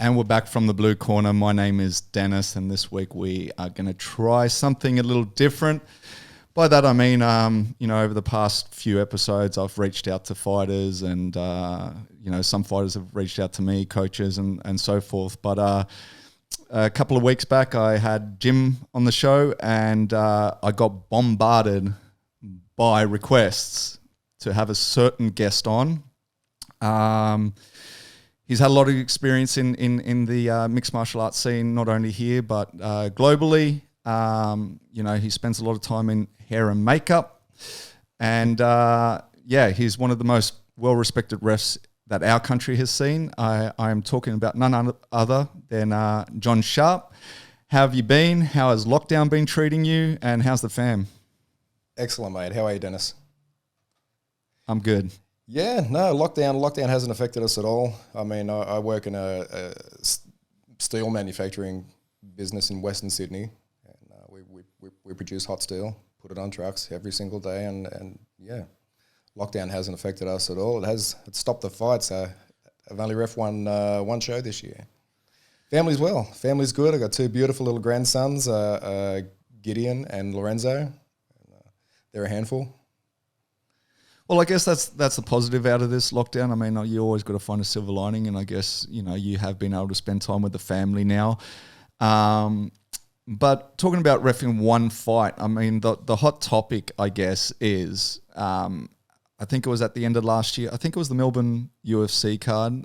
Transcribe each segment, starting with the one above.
And we're back from the blue corner. My name is Dennis, and this week we are going to try something a little different. By that I mean, over the past few episodes, I've reached out to fighters, and some fighters have reached out to me, coaches, and so forth. But a couple of weeks back, I had Jim on the show, and I got bombarded by requests to have a certain guest on. He's had a lot of experience in the mixed martial arts scene, not only here, but globally. He spends a lot of time in hair and makeup. And, he's one of the most well-respected refs that our country has seen. I am talking about none other than John Sharp. How have you been? How has lockdown been treating you? And how's the fam? Excellent, mate. How are you, Dennis? I'm good. Yeah, no, lockdown hasn't affected us at all. I mean, I work in a steel manufacturing business in Western Sydney, and we produce hot steel, put it on trucks every single day, and lockdown hasn't affected us at all. It's stopped the fights. I've only ref one show this year. Family's well. Family's good. I've got two beautiful little grandsons, Gideon and Lorenzo. They're a handful. Well, I guess that's the positive out of this lockdown. I mean, you always got to find a silver lining, and I guess, you have been able to spend time with the family now. But talking about reffing one fight, I mean, the hot topic, I guess, is, I think it was at the end of last year, I think it was the Melbourne UFC card,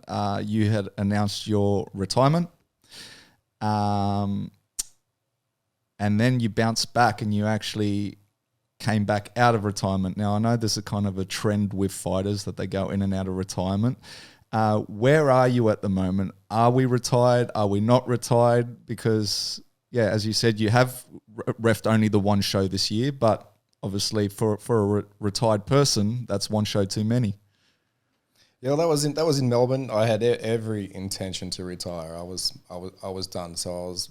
you had announced your retirement. And then you bounced back and you actually came back out of retirement. Now, I know this is kind of a trend with fighters that they go in and out of retirement. Where are you at the moment? Are we retired? Are we not retired? Because, as you said, you have reffed only the one show this year, but obviously for a retired person, that's one show too many. Yeah, well, that was in Melbourne. I had every intention to retire. I was done, so I was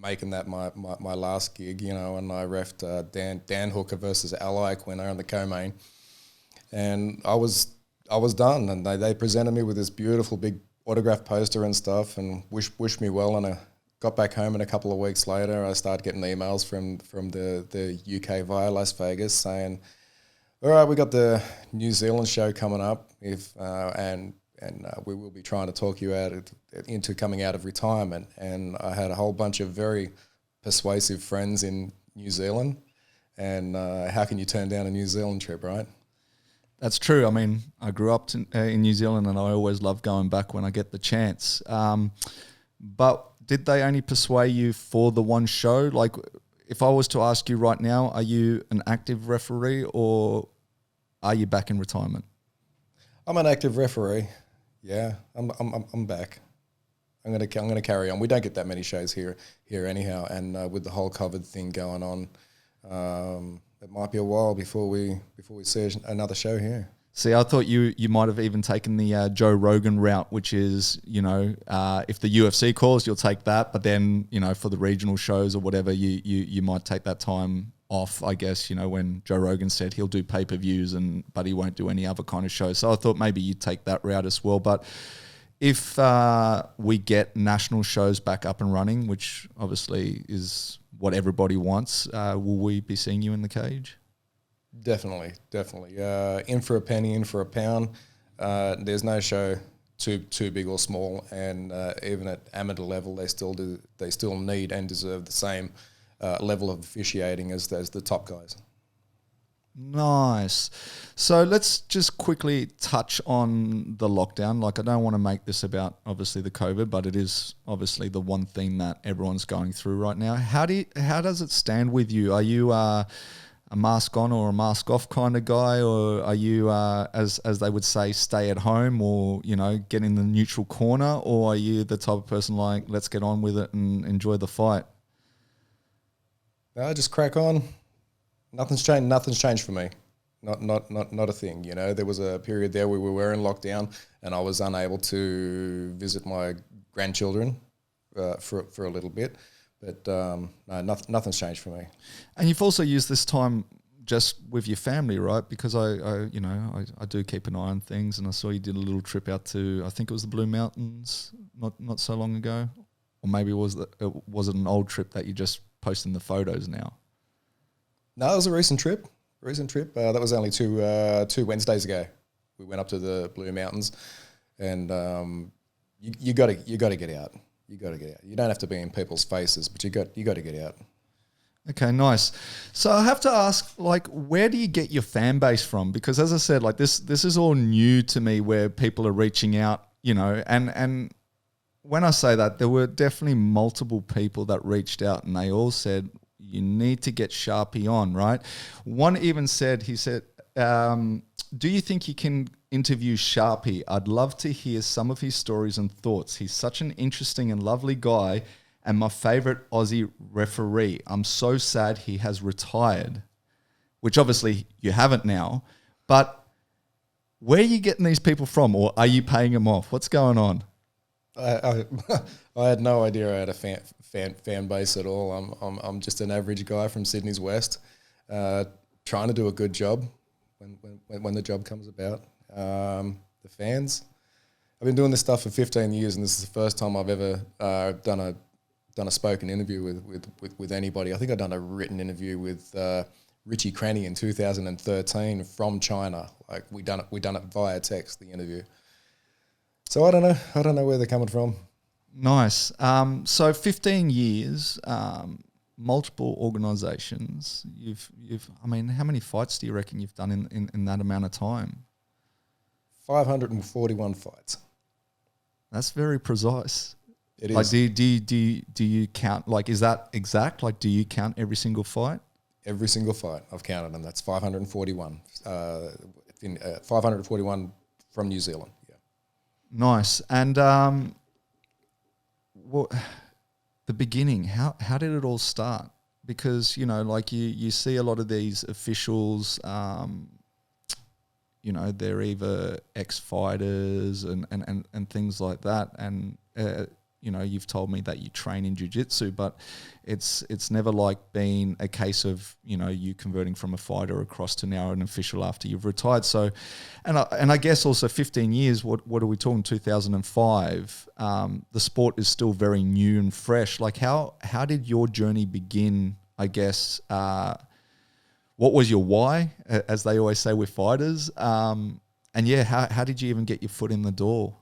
making that my last gig, and I reffed Dan Hooker versus Ally Quinner on the co-main, and I was done. And they presented me with this beautiful big autograph poster and stuff, and wished me well. And I got back home, and a couple of weeks later, I started getting emails from the UK via Las Vegas saying, "All right, we got the New Zealand show coming up, and we will be trying to talk you into coming out of retirement." And I had a whole bunch of very persuasive friends in New Zealand, and how can you turn down a New Zealand trip, right? That's true. I mean, I grew up in New Zealand, and I always love going back when I get the chance. But did they only persuade you for the one show? Like, if I was to ask you right now, are you an active referee or are you back in retirement? I'm an active referee. Yeah, I'm back. I'm gonna carry on. We don't get that many shows here anyhow, and with the whole COVID thing going on, it might be a while before we see another show here. See, I thought you might have even taken the Joe Rogan route, which is, if the UFC calls, you'll take that, but then, for the regional shows or whatever, you might take that time off, I guess, when Joe Rogan said he'll do pay-per-views but he won't do any other kind of shows. So I thought maybe you'd take that route as well. But if we get national shows back up and running, which obviously is what everybody wants, will we be seeing you in the cage? Definitely. In for a penny, in for a pound. There's no show too big or small, and even at amateur level, they still need and deserve the same level of officiating as the top guys. Nice. So let's just quickly touch on the lockdown. Like, I don't want to make this about obviously the COVID, but it is obviously the one thing that everyone's going through right now. How does it stand with you? Are you a mask on or a mask off kind of guy, or are you as they would say, stay at home, or get in the neutral corner, or are you the type of person like, let's get on with it and enjoy the fight? No, just crack on. Nothing's changed for me. Not a thing. There was a period there where we were in lockdown, and I was unable to visit my grandchildren for a little bit. But no, nothing's changed for me. And you've also used this time just with your family, right? Because I do keep an eye on things, and I saw you did a little trip out to, I think it was the Blue Mountains not so long ago, or maybe was it an old trip that you just posting the photos now? No, it was a recent trip. That was only two Wednesdays ago. We went up to the Blue Mountains, and you got to get out. You got to get out. You don't have to be in people's faces, but you got to get out. Okay, nice. So I have to ask, like, where do you get your fan base from? Because as I said, like this is all new to me, where people are reaching out, and when I say that, there were definitely multiple people that reached out, and they all said, you need to get Sharpie on, right? One even said, he said, do you think you can interview Sharpie? I'd love to hear some of his stories and thoughts. He's such an interesting and lovely guy, and my favorite Aussie referee. I'm so sad he has retired, which obviously you haven't now, but where are you getting these people from, or are you paying them off? What's going on? I had no idea I had a fan base at all. I'm just an average guy from Sydney's West, trying to do a good job when the job comes about. The fans, I've been doing this stuff for 15 years, and this is the first time I've ever done a spoken interview with anybody. I think I've done a written interview with Richard Cranny in 2013 from China. Like we done it via text, the interview. So I don't know where they're coming from. Nice. So 15 years, multiple organisations. I mean, how many fights do you reckon you've done in that amount of time? 541 fights. That's very precise. It like, is. Do you count? Like, is that exact? Like, do you count every single fight? Every single fight I've counted, and that's 541. 541 from New Zealand. Yeah. Nice. And the beginning. How did it all start? Because like you see a lot of these officials. They're either ex-fighters and things like that. And, you've told me that you train in jiu-jitsu, but it's never like been a case of, you converting from a fighter across to now an official after you've retired. So, and I guess also 15 years, what are we talking, 2005? The sport is still very new and fresh. Like how did your journey begin, I guess, what was your why, as they always say with fighters? How did you even get your foot in the door?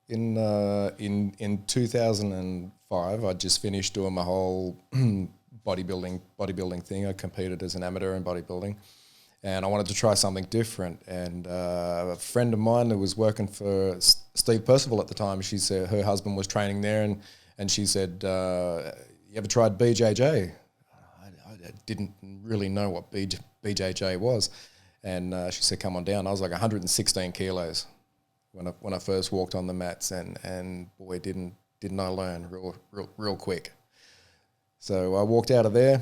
In 2005, I just finished doing my whole bodybuilding thing. I competed as an amateur in bodybuilding, and I wanted to try something different. And a friend of mine who was working for Steve Percival at the time, she said her husband was training there, and she said, "You ever tried BJJ?" I didn't really know what BJJ was, and she said, "Come on down." I was like 116 kilos when I first walked on the mats, and boy, didn't I learn real quick. So I walked out of there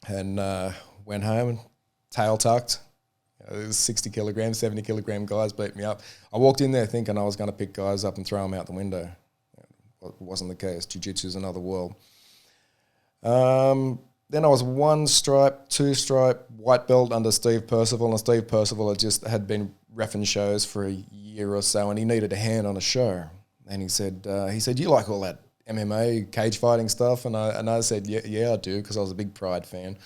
and went home, tail tucked. It was 60 kilograms, 70 kilogram guys beat me up. I walked in there thinking I was going to pick guys up and throw them out the window. It wasn't the case. Jiu-jitsu is another world. Then I was 1 stripe, 2 stripe, white belt under Steve Percival, and Steve Percival had been reffing shows for a year or so, and he needed a hand on a show. And he said, "You like all that MMA, cage fighting stuff?" And I said, yeah, I do, because I was a big Pride fan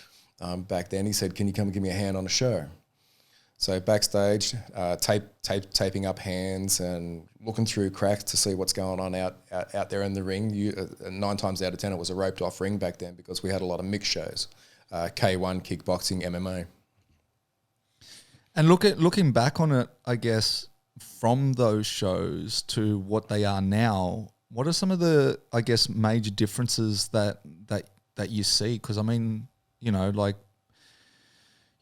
back then. He said, "Can you come and give me a hand on a show?" So backstage, taping up hands and looking through cracks to see what's going on out there in the ring. 9 times out of 10, it was a roped off ring back then, because we had a lot of mixed shows, K1, kickboxing, MMA. And looking back on it, I guess, from those shows to what they are now, what are some of the, I guess, major differences that you see? Because I mean,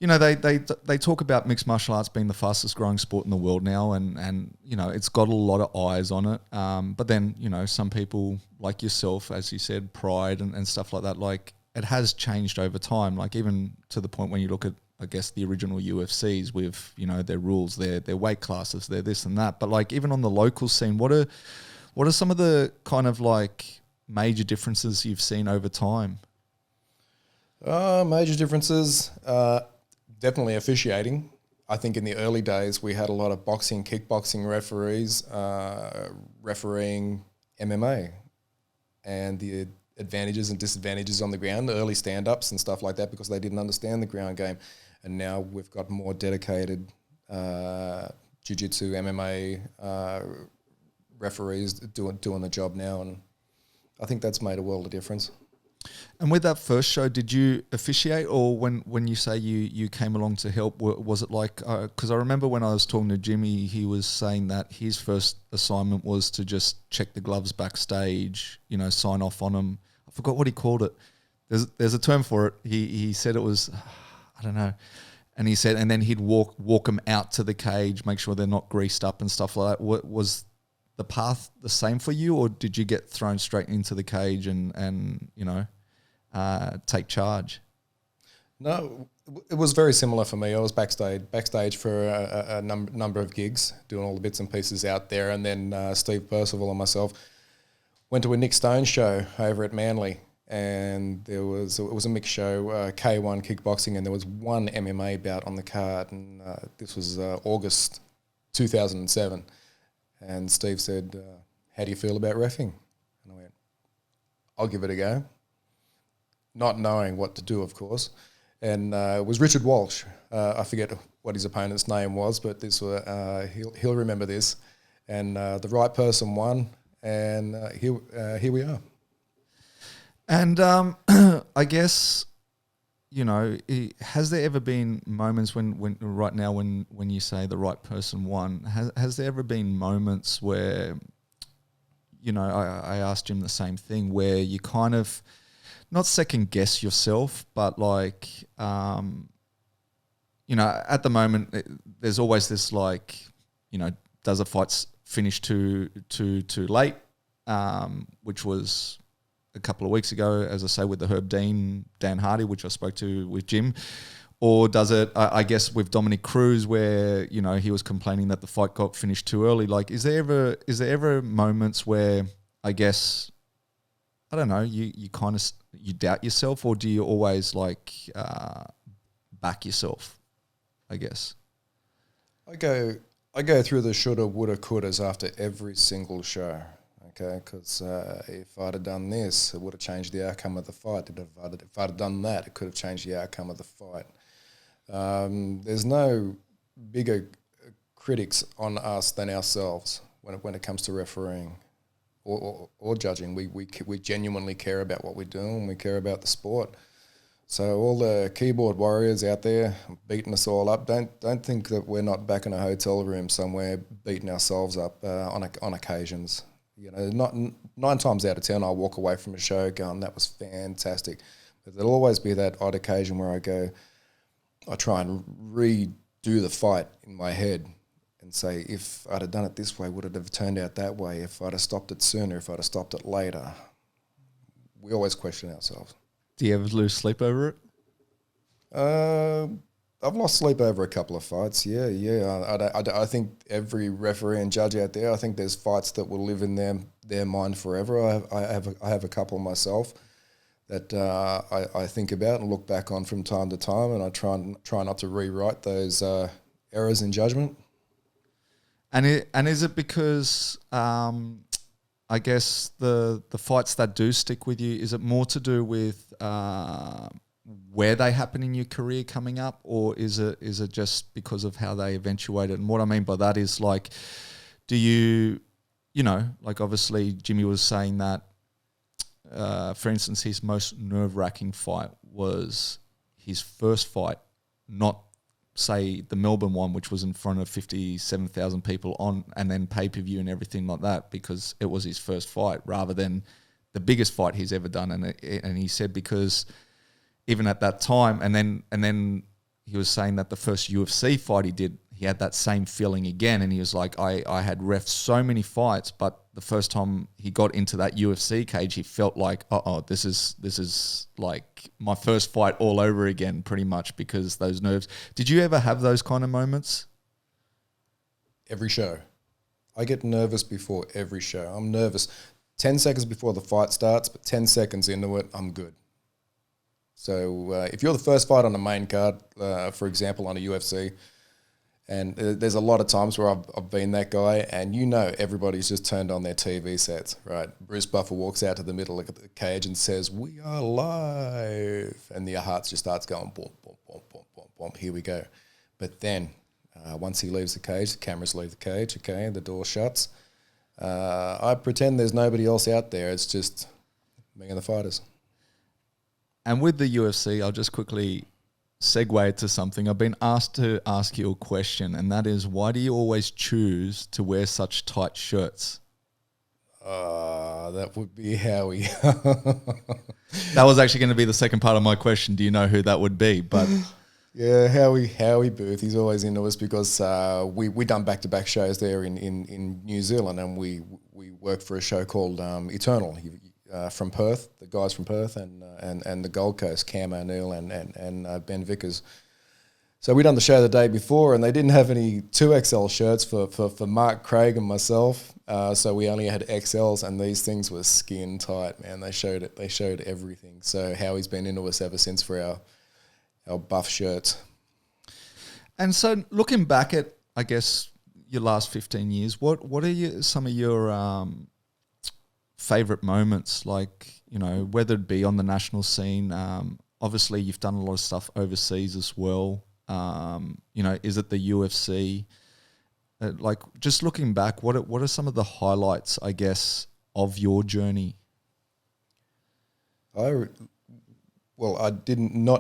they talk about mixed martial arts being the fastest growing sport in the world now, and it's got a lot of eyes on it. But then, some people like yourself, as you said, Pride and stuff like that, like it has changed over time. Like even to the point when you look at, I guess, the original UFCs with, their rules, their weight classes, their this and that. But like even on the local scene, what are some of the kind of like major differences you've seen over time? Major differences, definitely officiating. I think in the early days we had a lot of boxing, kickboxing referees refereeing MMA, and the advantages and disadvantages on the ground, the early stand-ups and stuff like that, because they didn't understand the ground game. And now we've got more dedicated jiu-jitsu, MMA referees doing the job now, and I think that's made a world of difference. And with that first show, did you officiate, or when you say you came along to help, was it like, because I remember when I was talking to Jimmy, he was saying that his first assignment was to just check the gloves backstage, sign off on them. I forgot what he called it. There's a term for it. He said it was, I don't know. And he said, and then he'd walk them out to the cage, make sure they're not greased up and stuff like that. Was the path the same for you, or did you get thrown straight into the cage and take charge? No, it was very similar for me. I was backstage for a number of gigs, doing all the bits and pieces out there, and then Steve Percival and myself went to a Nick Stone show over at Manly, and it was a mixed show, K1 kickboxing, and there was one MMA bout on the card, and this was August 2007. And Steve said, how do you feel about reffing? And I went, I'll give it a go. Not knowing what to do, of course. And it was Richard Walsh. I forget what his opponent's name was, but this he'll remember this. And the right person won, and here we are. And I guess, has there ever been moments when right now when you say the right person won, has there ever been moments where, I asked Jim the same thing, where you kind of not second guess yourself, but like, at the moment there's always this like, does a fight finish too late, which was a couple of weeks ago, as I say, with the Herb Dan Hardy, which I spoke to with Jim, or does it, I guess, with Dominic Cruz, where he was complaining that the fight got finished too early. Like, is there ever moments where, I guess, I don't know, you kind of you doubt yourself, or do you always like back yourself? I guess I go through the shoulda, woulda, couldas after every single show. Okay, because if I'd have done this, it would have changed the outcome of the fight. If I'd have done that, it could have changed the outcome of the fight. There's no bigger critics on us than ourselves when it comes to refereeing or judging. We genuinely care about what we do, and we care about the sport. So all the keyboard warriors out there beating us all up, don't think that we're not back in a hotel room somewhere beating ourselves up on occasions. Not 9 times out of 10, I'll walk away from a show going, that was fantastic. But there'll always be that odd occasion where I try and redo the fight in my head and say, if I'd have done it this way, would it have turned out that way? If I'd have stopped it sooner, if I'd have stopped it later. We always question ourselves. Do you ever lose sleep over it? I've lost sleep over a couple of fights. Yeah. I think every referee and judge out there, I think there's fights that will live in their mind forever. I have a couple myself that I think about and look back on from time to time, and I try not to rewrite those errors in judgment. And is it because I guess the fights that do stick with you, is it more to do with where they happen in your career coming up, or is it just because of how they eventuated? And what I mean by that is, like, do you like, obviously Jimmy was saying that, for instance, his most nerve-wracking fight was his first fight, not say the Melbourne one, which was in front of 57,000 people on, and then pay-per-view and everything like that, because it was his first fight, rather than the biggest fight he's ever done. And he said, because even at that time, and then he was saying that the first UFC fight he did, he had that same feeling again, and he was like, I had reffed so many fights, but the first time he got into that UFC cage, he felt like, this is like my first fight all over again, pretty much, because those nerves. Did you ever have those kind of moments? Every show. I get nervous before every show. I'm nervous 10 seconds before the fight starts, but 10 seconds into it, I'm good. So if you're the first fight on the main card, for example, on a UFC, and there's a lot of times where I've been that guy, and everybody's just turned on their TV sets, right? Bruce Buffer walks out to the middle of the cage and says, "We are live," and your heart just starts going, boom, boom, boom, boom, boom, boom. Here we go. But then once he leaves the cage, the cameras leave the cage, okay, and the door shuts. I pretend there's nobody else out there. It's just me and the fighters. And with the UFC, I'll just quickly segue to something. I've been asked to ask you a question, and that is, why do you always choose to wear such tight shirts? That would be Howie. That was actually going to be the second part of my question. Do you know who that would be? But yeah, Howie Booth. He's always into us because we done back-to-back shows there in New Zealand, and we worked for a show called Eternal. From Perth, the guys from Perth and the Gold Coast, Cam O'Neill and Ben Vickers. So we done the show the day before, and they didn't have any 2XL shirts for Mark, Craig, and myself. So we only had XLs, and these things were skin tight, man. They showed it. They showed everything. So Howie's been into us ever since for our buff shirts. And so looking back at, I guess, your last 15 years, what are some of your favorite moments, like, whether it be on the national scene? Obviously you've done a lot of stuff overseas as well. Is it the UFC? Like, just looking back, what are some of the highlights, I guess, of your journey? I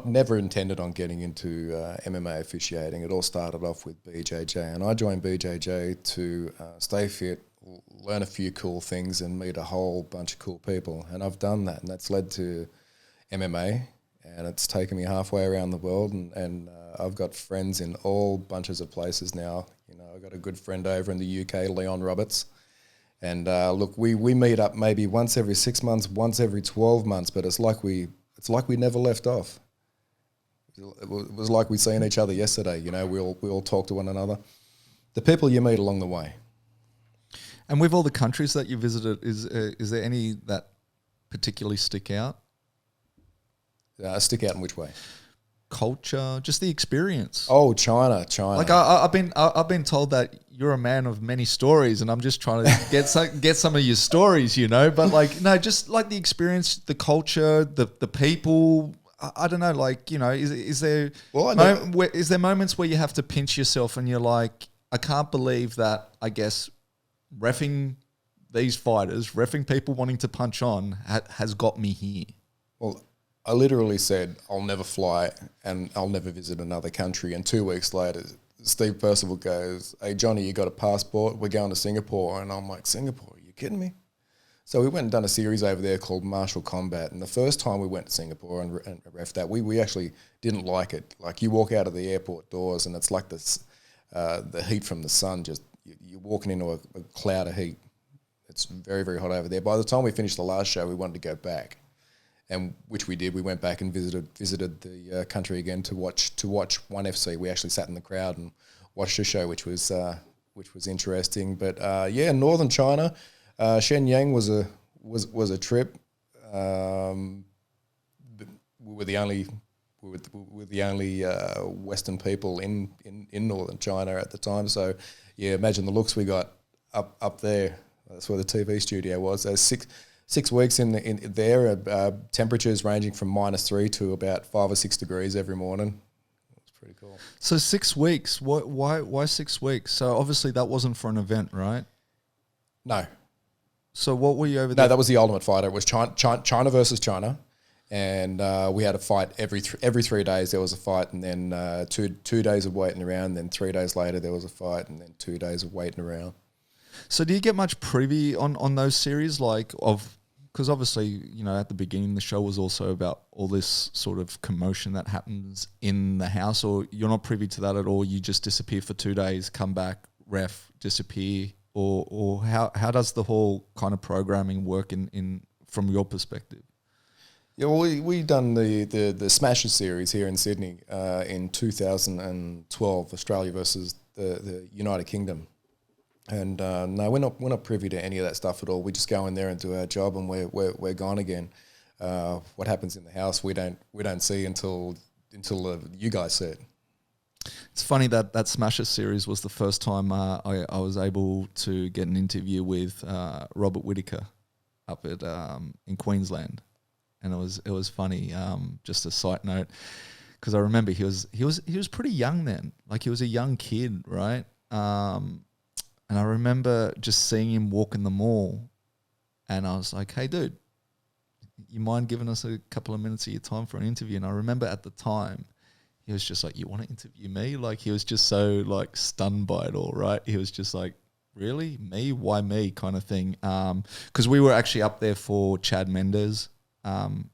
never intended on getting into MMA officiating. It all started off with BJJ, and I joined BJJ to stay fit, learn a few cool things, and meet a whole bunch of cool people. And I've done that, and that's led to MMA, and it's taken me halfway around the world, and I've got friends in all bunches of places now. I've got a good friend over in the UK, Leon Roberts, and look, we meet up maybe once every 6 months, once every 12 months, but it's like we never left off. It was like we seen each other yesterday. We all talk to one another. The people you meet along the way. And with all the countries that you visited, is there any that particularly stick out? Stick out in which way? Culture, just the experience. Oh, China. Like I've been told that you're a man of many stories, and I'm just trying to get some of your stories, But like, no, just like the experience, the culture, the people. I don't know, like, is there is there moments where you have to pinch yourself and you're like, I can't believe that, I guess, reffing these fighters, reffing people wanting to punch on has got me here? Well, I literally said, I'll never fly and I'll never visit another country. And 2 weeks later, Steve Percival goes, "Hey, Johnny, you got a passport? We're going to Singapore." And I'm like, "Singapore? Are you kidding me?" So we went and done a series over there called Martial Combat. And the first time we went to Singapore and ref that, we actually didn't like it. Like, you walk out of the airport doors and it's like this, the heat from the sun, just you're walking into a cloud of heat. It's very, very hot over there. By the time we finished the last show, we wanted to go back, and which we did. We went back and visited the country again to watch ONE FC. We actually sat in the crowd and watched the show, which was interesting. But northern China, Shenyang was a trip. We were the only Western people in northern China at the time. So yeah, imagine the looks we got up there. That's where the TV studio was. There's 6 weeks in there. Temperatures ranging from -3 to about 5 or 6 degrees every morning. It was pretty cool. So 6 weeks. Why 6 weeks? So obviously that wasn't for an event, right? No. So what were you over there? No, that was the Ultimate Fighter. It was China versus China, and we had a fight every 3 days. There was a fight, and then two days of waiting around. Then 3 days later there was a fight, and then 2 days of waiting around. So do you get much privy on those series, because obviously, at the beginning the show was also about all this sort of commotion that happens in the house, or you're not privy to that at all? You just disappear for 2 days, come back, ref, disappear, or how does the whole kind of programming work in from your perspective? Yeah, well, we done the Smasher series here in Sydney in 2012, Australia versus the United Kingdom. And no, we're not privy to any of that stuff at all. We just go in there and do our job, and we're gone again. what happens in the house we don't see until you guys see it. It's funny that Smasher series was the first time I was able to get an interview with Robert Whittaker up at in Queensland, and it was funny. Just a side note, because I remember he was pretty young then, like he was a young kid, right? And I remember just seeing him walk in the mall, and I was like, "Hey, dude, you mind giving us a couple of minutes of your time for an interview?" And I remember at the time, he was just like, "You want to interview me?" Like he was just so like stunned by it all, right? He was just like, "Really? Me? Why me?" kind of thing. Because we were actually up there for Chad Mendes. And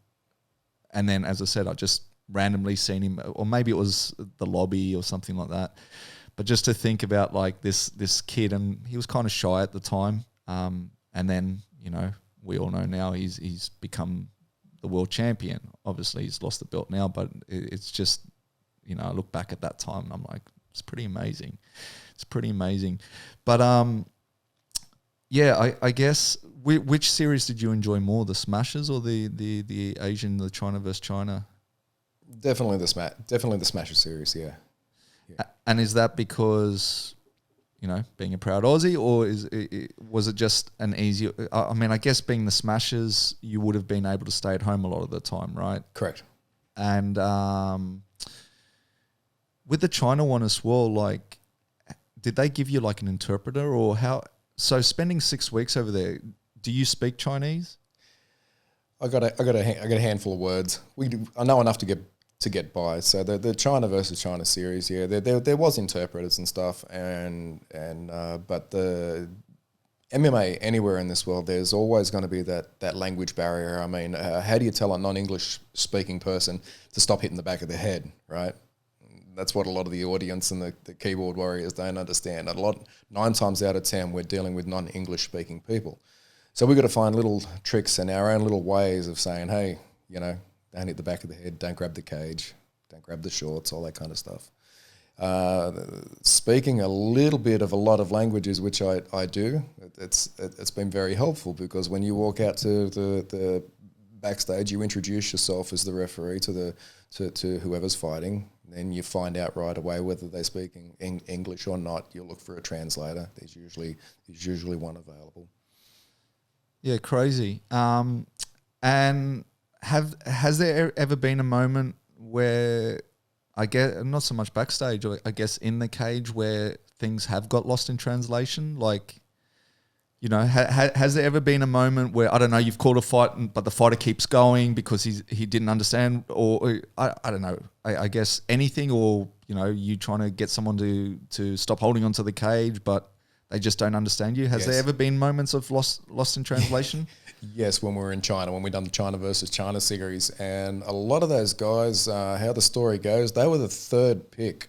then, as I said, I just randomly seen him, or maybe it was the lobby or something like that. But just to think about like this kid, and he was kind of shy at the time. And then, you know, we all know now he's become the world champion. Obviously, he's lost the belt now, but it's just, you know, I look back at that time and I'm like, it's pretty amazing. It's pretty amazing. But yeah, I guess which series did you enjoy more, the Smashers or the Asian, the China versus China? Definitely the Smasher series, yeah. And is that because, you know, being a proud Aussie, or was it just an easier? I mean, I guess being the Smashers, you would have been able to stay at home a lot of the time, right? Correct. And with the China one as well, like, did they give you like an interpreter, or how? So spending 6 weeks over there, do you speak Chinese? I got a handful of words. I know enough to get by. So the China versus China series, yeah, there was interpreters and stuff, but the MMA anywhere in this world, there's always going to be that language barrier. I mean, how do you tell a non-English speaking person to stop hitting the back of the head, right? That's what a lot of the audience and the keyboard warriors don't understand. 9 times out of 10, we're dealing with non-English speaking people. So we've got to find little tricks and our own little ways of saying, hey, you know, don't hit the back of the head, don't grab the cage, don't grab the shorts, all that kind of stuff. Speaking a little bit of a lot of languages, which I do, it's been very helpful, because when you walk out to the backstage, you introduce yourself as the referee to whoever's fighting. Then you find out right away whether they speak English or not. You look for a translator. There's usually one available. Yeah, crazy. And has there ever been a moment where, I guess, not so much backstage, or I guess in the cage, where things have got lost in translation? Like, you know, has there ever been a moment where, I don't know, you've called a fight, but the fighter keeps going because he didn't understand, or I don't know, I guess anything, or, you know, you trying to get someone to stop holding onto the cage, but they just don't understand you? Has there ever been moments of lost in translation? Yes, when we were in China, when we done the China versus China series, and a lot of those guys, how the story goes, they were the third pick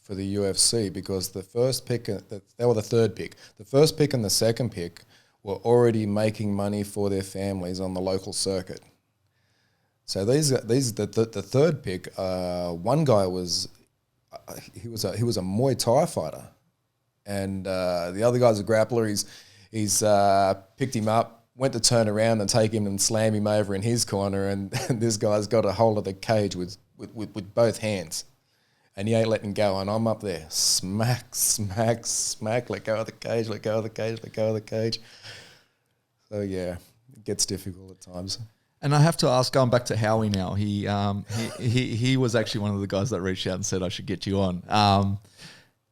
for the UFC, because the first pick, they were the third pick. The first pick and the second pick were already making money for their families on the local circuit. So the third pick, one guy was he was a Muay Thai fighter, and the other guy's a grappler. He's picked him up, went to turn around and take him and slam him over in his corner, and this guy's got a hold of the cage with both hands. And he ain't letting go, and I'm up there, smack, smack, smack, let go of the cage, let go of the cage, let go of the cage. So yeah, it gets difficult at times. And I have to ask, going back to Howie now, he was actually one of the guys that reached out and said I should get you on.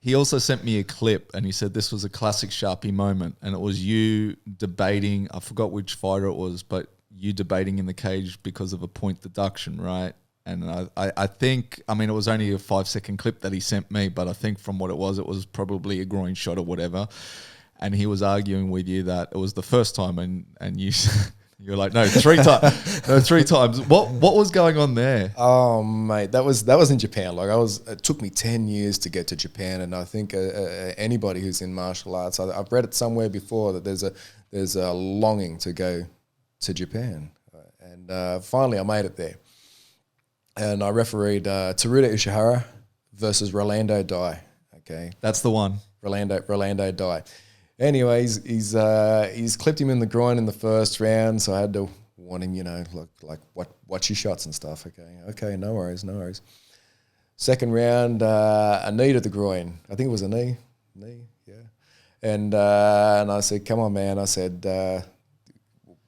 He also sent me a clip, and he said this was a classic Sharpie moment, and it was you debating, I forgot which fighter it was, but you debating in the cage because of a point deduction, right? And I think, I mean, it was only a 5-second clip that he sent me, but I think from what it was probably a groin shot or whatever. And he was arguing with you that it was the first time, and you you're like, no, 3 times, no, 3 times. What was going on there? Oh mate, that was in Japan. Like it took me 10 years to get to Japan, and I think anybody who's in martial arts, I've read it somewhere before that there's a longing to go to Japan, and finally I made it there. And I refereed Teruta Ishihara versus Rolando Dai. Okay, that's the one. Rolando Dai. Anyways, he's clipped him in the groin in the first round, so I had to warn him, like watch your shots and stuff. Okay, no worries. Second round, a knee to the groin. I think it was a knee, yeah. And I said, come on, man. I said,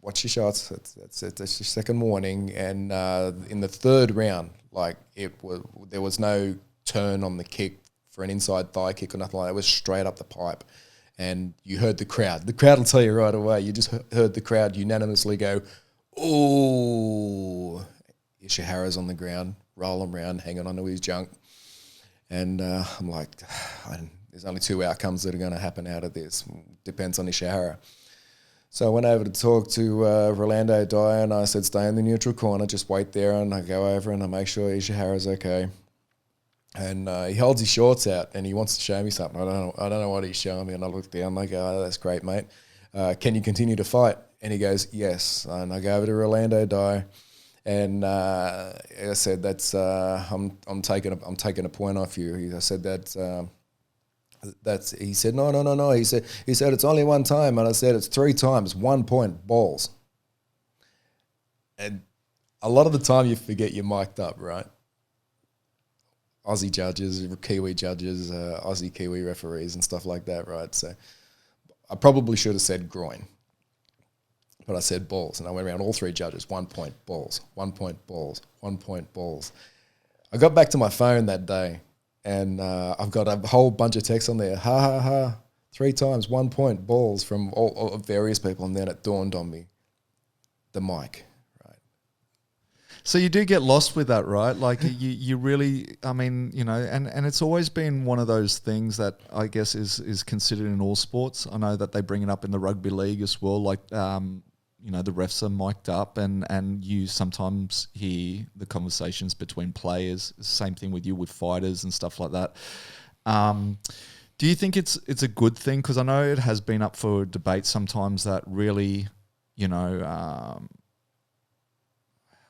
watch your shots. That's your second warning. And in the third round, there was no turn on the kick for an inside thigh kick or nothing like that. It was straight up the pipe. And you heard the crowd. The crowd will tell you right away. You just heard the crowd unanimously go, "Ooh!" Ishihara's on the ground, rolling around, hanging onto his junk. And I'm like, there's only two outcomes that are going to happen out of this. Depends on Ishihara. So I went over to talk to Rolando Dyer, and I said, stay in the neutral corner, just wait there, and I go over and I make sure Ishihara's okay. And he holds his shorts out and he wants to show me something. I don't know what he's showing me. And I look down and I go, oh, that's great, mate. Can you continue to fight? And he goes, yes. And I go over to Rolando Dyer, and I said, that's I'm taking a point off you. I said that's he said no. He said it's only one time, and I said it's 3 times, 1 point, balls. And a lot of the time you forget you're mic'd up, right? Aussie judges, Kiwi judges, Aussie Kiwi referees and stuff like that, right? So I probably should have said groin, but I said balls, and I went around all 3 judges, 1 point, balls, 1 point, balls, 1 point, balls. I got back to my phone that day, and I've got a whole bunch of texts on there, ha, ha, ha, 3 times, 1 point, balls from all various people, and then it dawned on me, the mic. So you do get lost with that, right? Like you really, I mean, and it's always been one of those things that I guess is considered in all sports. I know that they bring it up in the rugby league as well. Like, the refs are mic'd up, and you sometimes hear the conversations between players. Same thing with you with fighters and stuff like that. Do you think it's a good thing? Because I know it has been up for debate sometimes that really,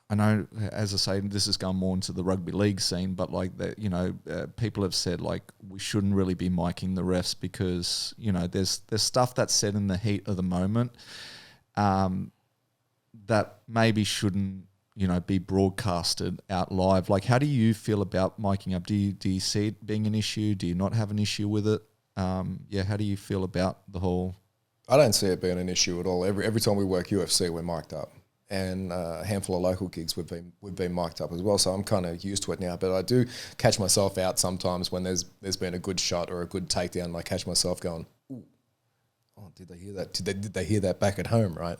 I know, as I say, this is going more into the rugby league scene, but people have said like we shouldn't really be miking the refs because there's stuff that's said in the heat of the moment that maybe shouldn't be broadcasted out live. Like, how do you feel about miking up? Do you see it being an issue? Do you not have an issue with it? How do you feel about the whole? I don't see it being an issue at all. Every time we work UFC, we're mic'd up. And a handful of local gigs we've been mic'd up as well, so I'm kind of used to it now. But I do catch myself out sometimes when there's been a good shot or a good takedown, and I catch myself going, "Ooh, oh, did they hear that? Did they hear that back at home?" Right?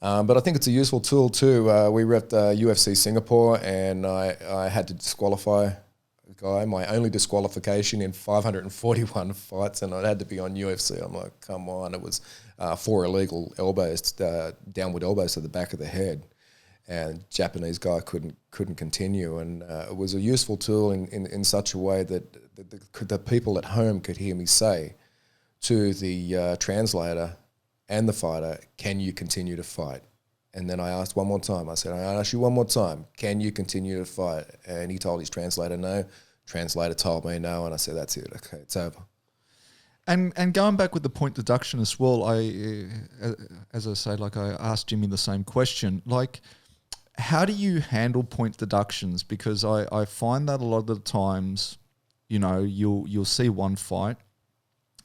But I think it's a useful tool too. We repped UFC Singapore, and I had to disqualify a guy. My only disqualification in 541 fights, and it had to be on UFC. I'm like, come on! It was 4 illegal elbows, downward elbows to the back of the head, and Japanese guy couldn't continue. And it was a useful tool in such a way that the people at home could hear me say to the translator and the fighter, "Can you continue to fight?" And then I asked one more time. I said, "I ask you one more time, can you continue to fight?" And he told his translator no. Translator told me no, and I said, "That's it. Okay, it's over." And going back with the point deduction as well, as I say, like I asked Jimmy the same question, like how do you handle point deductions? Because I find that a lot of the times, you'll see one fight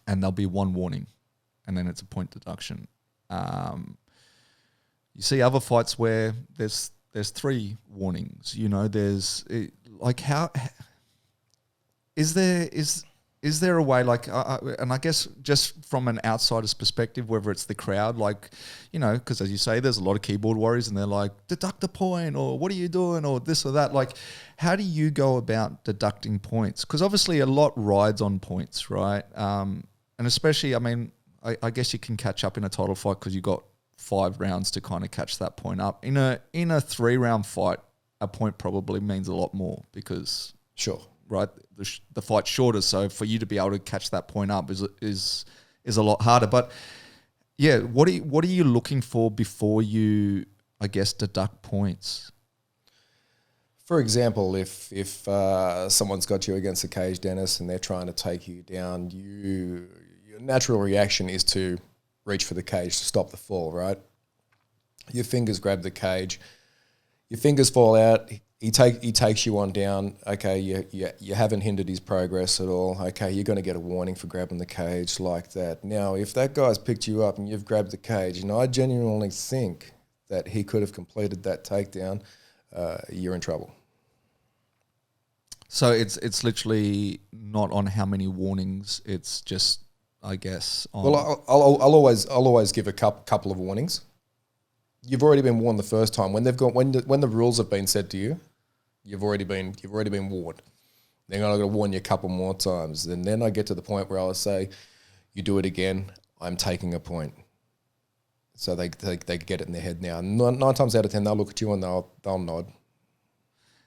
and there'll be one warning and then it's a point deduction. You see other fights where there's 3 warnings, is there a way, and I guess just from an outsider's perspective, whether it's the crowd, because as you say, there's a lot of keyboard warriors and they're like, deduct a point, or what are you doing, or this or that. Like, how do you go about deducting points? Because obviously a lot rides on points, right? And especially, I guess you can catch up in a title fight because you got 5 rounds to kind of catch that point up. In a 3-round fight, a point probably means a lot more because... Sure. Right, the fight's shorter, so for you to be able to catch that point up is a lot harder. But yeah, what are you looking for before you, I guess, deduct points? For example, if someone's got you against the cage, Dennis, and they're trying to take you down, your natural reaction is to reach for the cage to stop the fall, right? your fingers grab the cage, your fingers fall out. He takes you on down. Okay, you haven't hindered his progress at all. Okay, you're going to get a warning for grabbing the cage like that. Now, if that guy's picked you up and you've grabbed the cage, and I genuinely think that he could have completed that takedown, you're in trouble. So it's literally not on how many warnings. It's just, I guess. On Well, I'll always give a couple of warnings. You've already been warned the first time when the rules have been said to you. You've already been warned. Then I'm going to warn you a couple more times, and then I get to the point where I'll say, "You do it again, I'm taking a point." So they get it in their head now. 9 times out of 10, they'll look at you and they'll nod.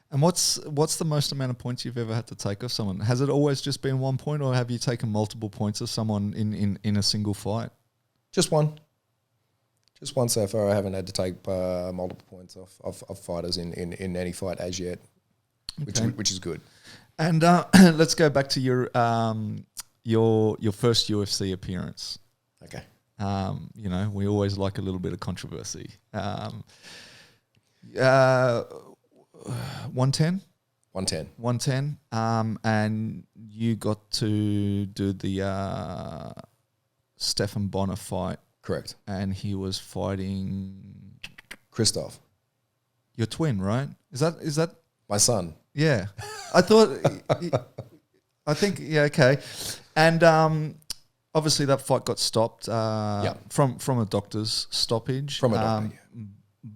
And what's the most amount of points you've ever had to take off someone? Has it always just been 1 point, or have you taken multiple points of someone in a single fight? Just one. Just one so far. I haven't had to take multiple points off fighters in any fight as yet, which is good. And let's go back to your first UFC appearance. Okay. We always like a little bit of controversy. 110? 110. 110. And you got to do the Stephan Bonner fight. Correct. And he was fighting Christoph. Your twin, right? Is that my son? Yeah. I think yeah, okay. And obviously that fight got stopped from a doctor's stoppage. From a doctor.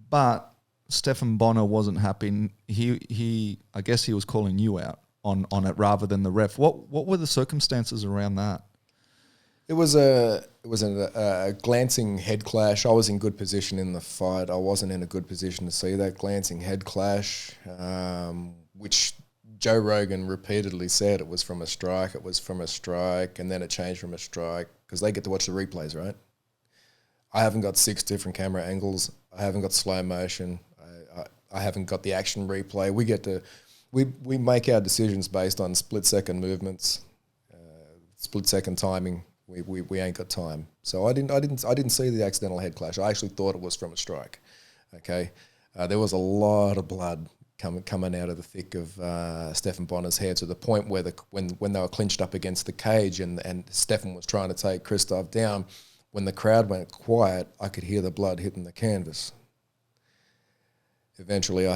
But Stephan Bonner wasn't happy. He I guess he was calling you out on it rather than the ref. What were the circumstances around that? It was a glancing head clash. I was in good position in the fight. I wasn't in a good position to see that glancing head clash, which Joe Rogan repeatedly said it was from a strike. It was from a strike, and then it changed from a strike because they get to watch the replays, right? I haven't got 6 different camera angles. I haven't got slow motion. I haven't got the action replay. We make our decisions based on split second movements, split second timing. We ain't got time. So I didn't see the accidental head clash. I actually thought it was from a strike. Okay, there was a lot of blood coming out of the thick of Stephan Bonner's hair to the point where when they were clinched up against the cage and Stephan was trying to take Christoph down, when the crowd went quiet, I could hear the blood hitting the canvas. Eventually,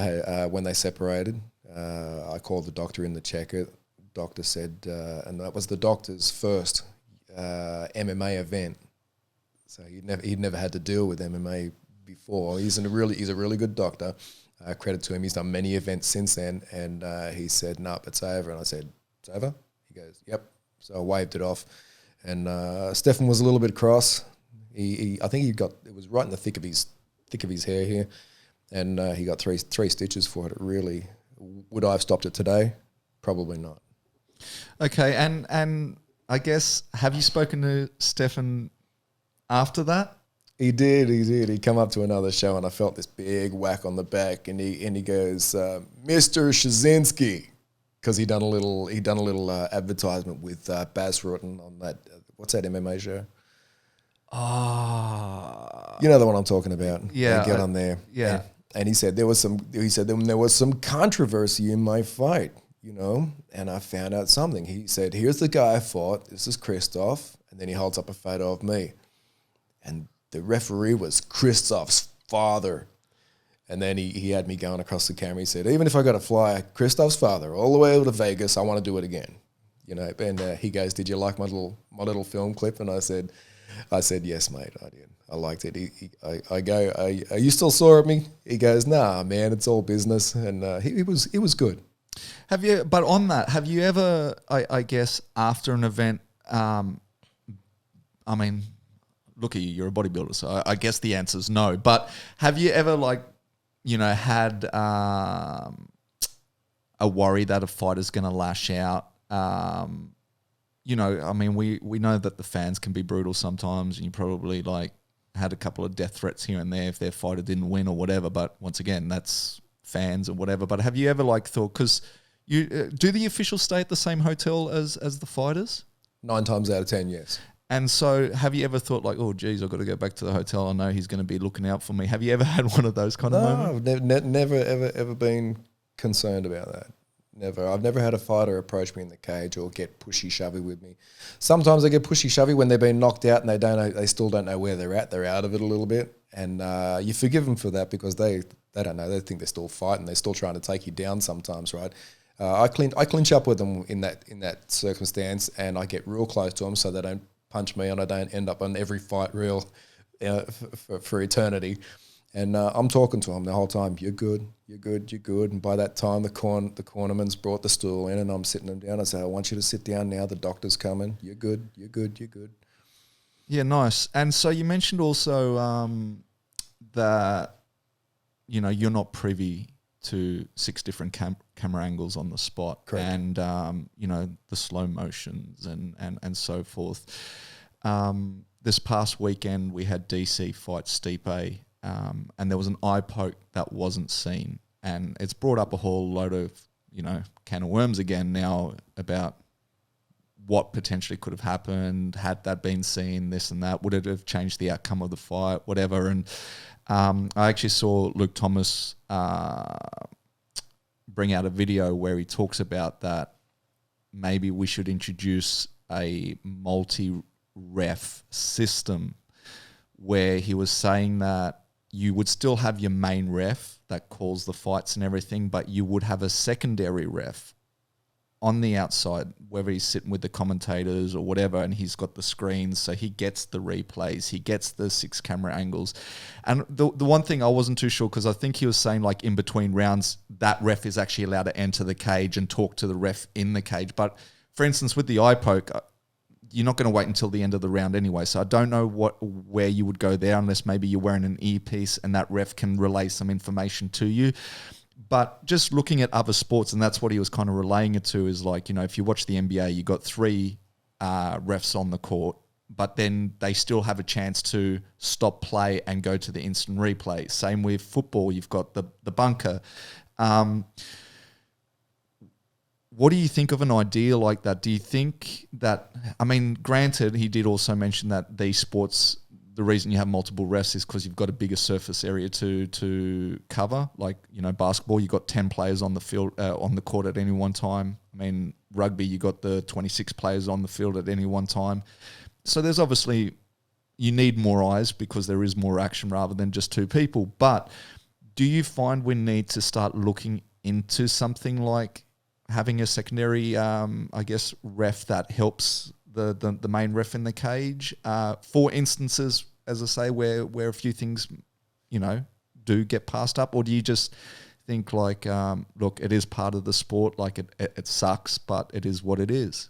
when they separated, I called the doctor in to check it. Doctor said, and that was the doctor's first MMA event, so he'd never had to deal with MMA before. He's a really good doctor. Credit to him. He's done many events since then, and he said, "Nope, it's over." And I said, "It's over?" He goes, "Yep." So I waved it off, and Stephan was a little bit cross. I think it was right in the thick of his hair here, and he got three stitches for it. Really, would I have stopped it today? Probably not. Okay, and I guess, have you spoken to Stephan after that? He did. He come up to another show, and I felt this big whack on the back, and he goes, "Mr. Shazinski," because he done a little advertisement with Baz Rutten on that. What's that MMA show? You know the one I'm talking about. Yeah, get on there. Yeah, and he said there was some controversy in my fight, and I found out something. He said, "Here's the guy I fought. This is Christoph," and then he holds up a photo of me, and the referee was Christoph's father. And then he had me going across the camera. He said, "Even if I got to fly Christoph's father all the way over to Vegas, I want to do it again." And he goes, "Did you like my little film clip?" And I said, "Yes, mate, I did. I liked it." I go, "Are you still sore at me?" He goes, "Nah, man, it's all business." And it was good. But on that, have you ever, I guess, after an event, look at you, you're a bodybuilder, so I guess the answer is no. But have you ever, had a worry that a fighter's going to lash out? We know that the fans can be brutal sometimes, and you probably had a couple of death threats here and there if their fighter didn't win or whatever. But once again, that's fans or whatever. But have you ever thought, because you do the officials stay at the same hotel as the fighters? 9 times out of 10, yes. And so have you ever thought like, oh, geez, I've got to go back to the hotel. I know he's going to be looking out for me. Have you ever had one of those kind of moments? No, I've never, ever been concerned about that. Never. I've never had a fighter approach me in the cage or get pushy-shovey with me. Sometimes they get pushy-shovey when they've been knocked out and they still don't know where they're at. They're out of it a little bit. And you forgive them for that because they don't know. They think they're still fighting. They're still trying to take you down sometimes, right? I clinch up with them in that circumstance, and I get real close to them so they don't punch me and I don't end up on every fight reel for eternity. And I'm talking to them the whole time. You're good, you're good, you're good. And by that time, the cornerman's brought the stool in, and I'm sitting them down. I say, I want you to sit down now. The doctor's coming. You're good, you're good, you're good. Yeah, nice. And so you mentioned also that, you know, you're not privy to 6 different camera angles on the spot. Correct. And, you know, the slow motions and so forth. This past weekend, we had DC fight Stipe, and there was an eye poke that wasn't seen. And it's brought up a whole load of, you know, can of worms again now about what potentially could have happened had that been seen, this and that. Would it have changed the outcome of the fight, whatever? And I actually saw Luke Thomas bring out a video where he talks about that maybe we should introduce a multi-ref system, where he was saying that you would still have your main ref that calls the fights and everything, but you would have a secondary ref on the outside, whether he's sitting with the commentators or whatever, and he's got the screens, so he gets the replays, he gets the 6 camera angles. And the one thing I wasn't too sure, because I think he was saying like in between rounds, that ref is actually allowed to enter the cage and talk to the ref in the cage. But for instance, with the eye poke, you're not going to wait until the end of the round anyway. So I don't know where you would go there, unless maybe you're wearing an earpiece and that ref can relay some information to you. But just looking at other sports, and that's what he was kind of relaying it to, is like, you know, if you watch the NBA, you got 3 refs on the court, but then they still have a chance to stop play and go to the instant replay. Same with football, you've got the bunker. What do you think of an idea like that? Do you think that, I mean, granted, he did also mention that these sports, the reason you have multiple refs is because you've got a bigger surface area to cover. Like, you know, basketball, you've got 10 players on the field, on the court at any one time. I mean, rugby, you got the 26 players on the field at any one time. So there's obviously, you need more eyes because there is more action rather than just 2 people. But do you find we need to start looking into something like having a secondary, I guess, ref that helps the main ref in the cage, for instances, as I say, where a few things, you know, do get passed up? Or do you just think like, look, it is part of the sport, like it sucks, but it is what it is?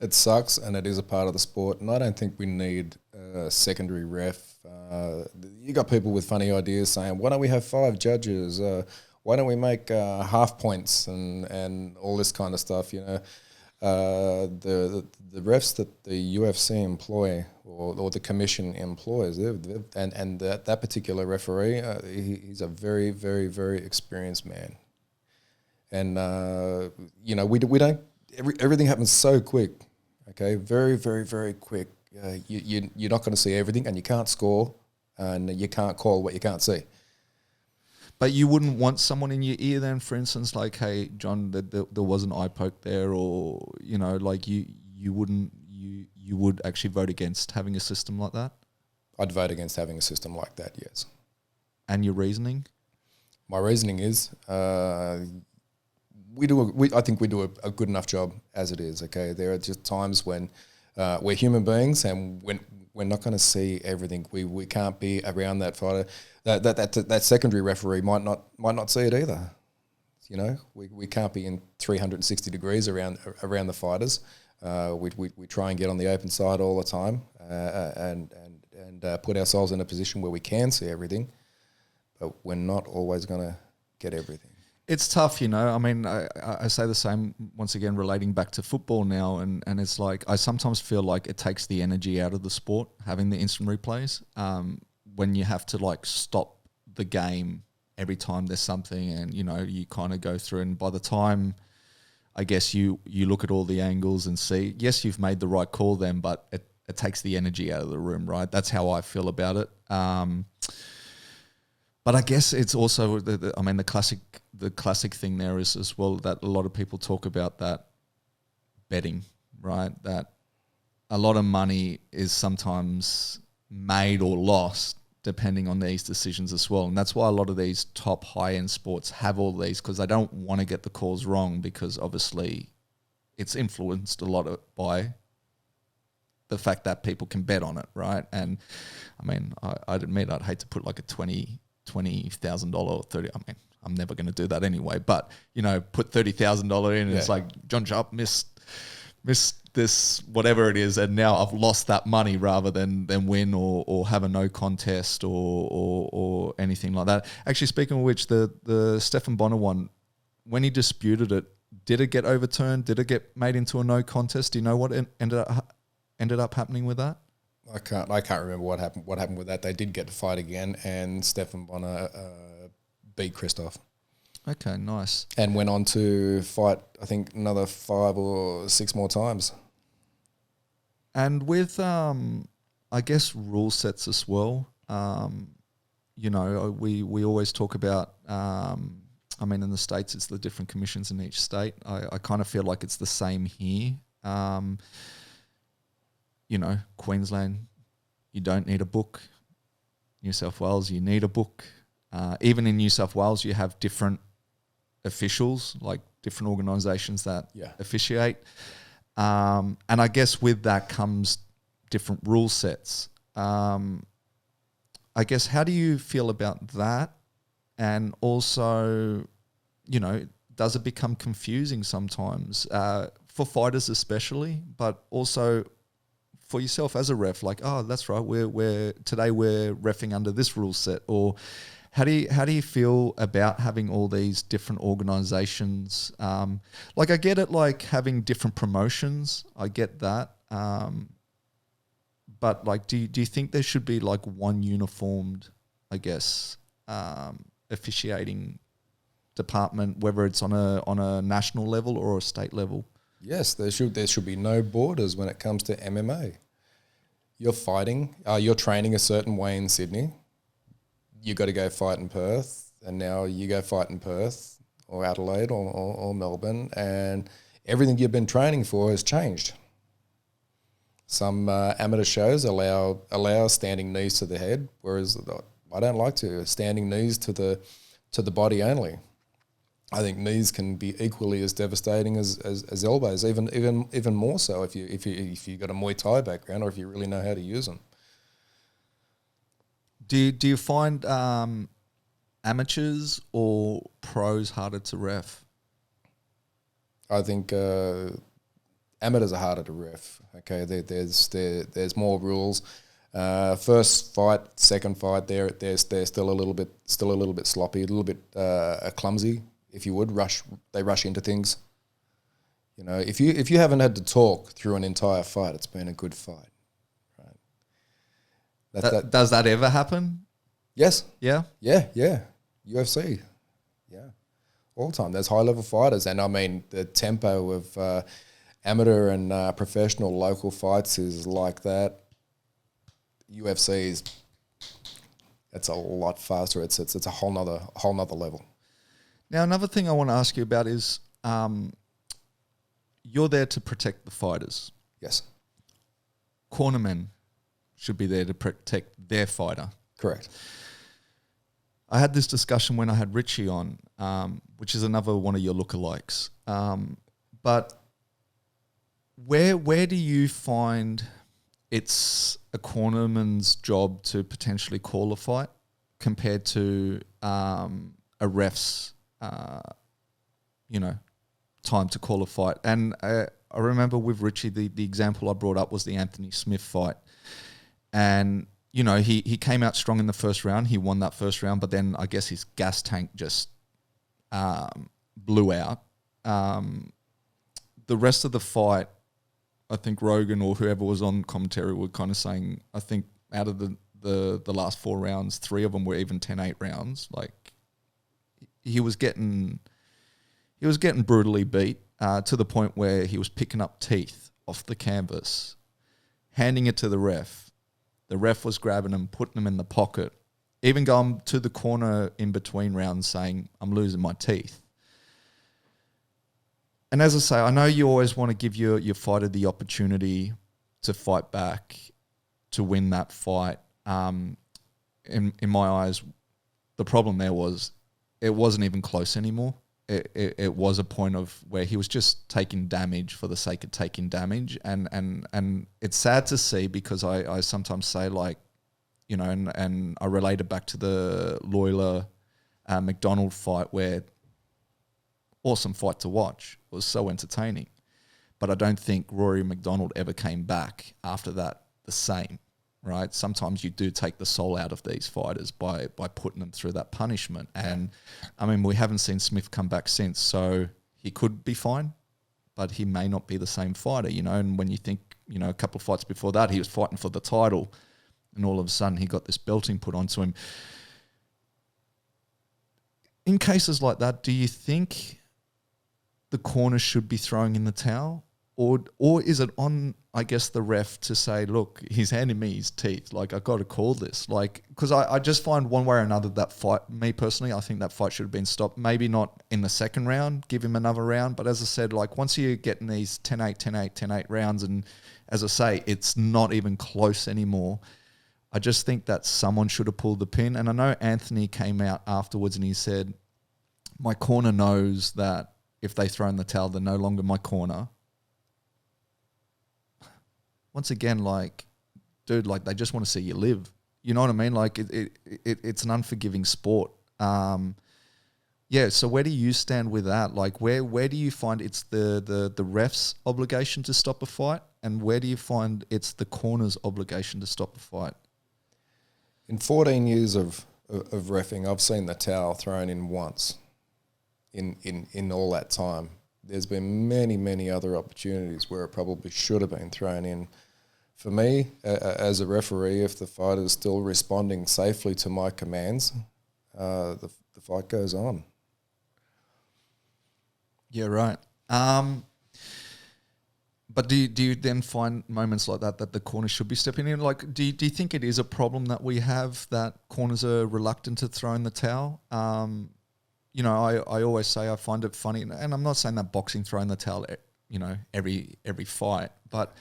It sucks, and it is a part of the sport, and I don't think we need a secondary ref. You got people with funny ideas saying, why don't we have 5 judges? Why don't we make half points and all this kind of stuff, you know? The refs that the UFC employ or the commission employs, and that particular referee, he's a very, very, very experienced man. And, you know, we don't, everything happens so quick, okay? Very, very, very quick. You're not going to see everything, and you can't score, and you can't call what you can't see. But you wouldn't want someone in your ear then, for instance, like, hey, John, there was an eye poke there, or, you know, like you would actually vote against having a system like that? I'd vote against having a system like that, yes. And your reasoning? My reasoning is I think we do a good enough job as it is, okay? There are just times when we're human beings and when we're not going to see everything. We can't be around that fighter. That secondary referee might not see it either. You know, we can't be in 360 degrees around the fighters. We try and get on the open side all the time and put ourselves in a position where we can see everything, but we're not always going to get everything. It's tough, you know. I mean, I say the same, once again, relating back to football now, and it's like I sometimes feel like it takes the energy out of the sport, having the instant replays, when you have to, like, stop the game every time there's something, and, you know, you kind of go through, and by the time, I guess, you look at all the angles and see, yes, you've made the right call then, but it takes the energy out of the room, right? That's how I feel about it. But I guess it's also the classic thing there is as well that a lot of people talk about, that betting, right? That a lot of money is sometimes made or lost depending on these decisions as well. And that's why a lot of these top high-end sports have all these, because they don't want to get the calls wrong, because obviously it's influenced a lot by the fact that people can bet on it, right? And I mean, I'd admit I'd hate to put like a $20,000 or 30. I mean, I'm never going to do that anyway. But you know, put $30,000 in, and it's like John Sharp missed this whatever it is, and now I've lost that money rather than win or have a no contest or anything like that. Actually, speaking of which, the Stephan Bonner one, when he disputed it, did it get overturned? Did it get made into a no contest? Do you know what ended up happening with that? I can't remember what happened with that. They did get to fight again, and Stephan Bonner beat Christoph. Okay, nice. And went on to fight, I think, another 5 or 6 more times. And with, I guess, rule sets as well, you know, we always talk about, I mean, in the States, it's the different commissions in each state. I kind of feel like it's the same here. You know, Queensland, you don't need a book. New South Wales, you need a book. Even in New South Wales, you have different officials, like different organisations that officiate. And I guess with that comes different rule sets. I guess, how do you feel about that? And also, you know, does it become confusing sometimes for fighters especially, but also for yourself as a ref? Like, oh, that's right, today we're reffing under this rule set. Or how do you feel about having all these different organizations? Like, I get it, like having different promotions, I get that. But like, do you think there should be like one uniformed, I guess, officiating department, whether it's on a national level or a state level? Yes, there should be no borders when it comes to MMA. You're fighting, you're training a certain way in Sydney. You got to go fight in Perth, and now you go fight in Perth or Adelaide or Melbourne, and everything you've been training for has changed. Some amateur shows allow standing knees to the head, whereas I don't like to. Standing knees to the body only. I think knees can be equally as devastating as elbows, even more so if you got a Muay Thai background or if you really know how to use them. Do you find amateurs or pros harder to ref? I think amateurs are harder to ref. Okay, there's more rules. First fight, second fight, they're still a little bit sloppy, a little bit clumsy. If you would they rush into things. You know, if you haven't had to talk through an entire fight, it's been a good fight. Does that ever happen? Yes. Yeah? Yeah. UFC. Yeah. All the time. There's high-level fighters. And, I mean, the tempo of amateur and professional local fights is like that. UFC it's a lot faster. It's a whole nother level. Now, another thing I want to ask you about is you're there to protect the fighters. Yes. Cornermen should be there to protect their fighter. Correct. I had this discussion when I had Richie on, which is another one of your lookalikes. But where do you find it's a cornerman's job to potentially call a fight compared to a ref's, time to call a fight? And I remember with Richie, the example I brought up was the Anthony Smith fight. And, you know, he came out strong in the first round. He won that first round, but then I guess his gas tank just blew out. The rest of the fight, I think Rogan or whoever was on commentary were kind of saying, I think out of the last 4 rounds, 3 of them were even 10-8 rounds. Like, he was getting brutally beat to the point where he was picking up teeth off the canvas. handing it to the ref. The ref was grabbing him, putting him in the pocket, even going to the corner in between rounds saying, I'm losing my teeth. And as I say, I know you always want to give your fighter the opportunity to fight back, to win that fight. In my eyes, the problem there was it wasn't even close anymore. It was a point of where he was just taking damage for the sake of taking damage. And it's sad to see, because I sometimes say, like, you know, and I relate it back to the Loyler McDonald fight, where awesome fight to watch. It was so entertaining. But I don't think Rory McDonald ever came back after that the same, right? Sometimes you do take the soul out of these fighters by putting them through that punishment. And, I mean, we haven't seen Smith come back since, so he could be fine, but he may not be the same fighter, you know. And when you think, you know, a couple of fights before that, he was fighting for the title, and all of a sudden he got this belting put onto him. In cases like that, do you think the corner should be throwing in the towel? Or is it on, I guess, the ref to say, look, he's handing me his teeth. Like, I got to call this. Like, because I just find one way or another that fight, me personally, I think that fight should have been stopped. Maybe not in the second round, give him another round. But as I said, like, once you're getting these 10-8, 10-8, 10-8 rounds, and as I say, it's not even close anymore, I just think that someone should have pulled the pin. And I know Anthony came out afterwards and he said, my corner knows that if they throw in the towel, they're no longer my corner. Once again, like, dude, like, they just want to see you live. You know what I mean? Like, it's an unforgiving sport. Yeah, so where do you stand with that? Like, where do you find it's the ref's obligation to stop a fight, and where do you find it's the corner's obligation to stop a fight? In 14 years of reffing, I've seen the towel thrown in once in all that time. There's been many, many other opportunities where it probably should have been thrown in. For me, as a referee, if the fighter's still responding safely to my commands, the fight goes on. Yeah, right. But do you then find moments like that the corner should be stepping in? Like, do you think it is a problem that we have, that corners are reluctant to throw in the towel? You know, I always say I find it funny, and I'm not saying that boxing throwing the towel, you know, every fight, but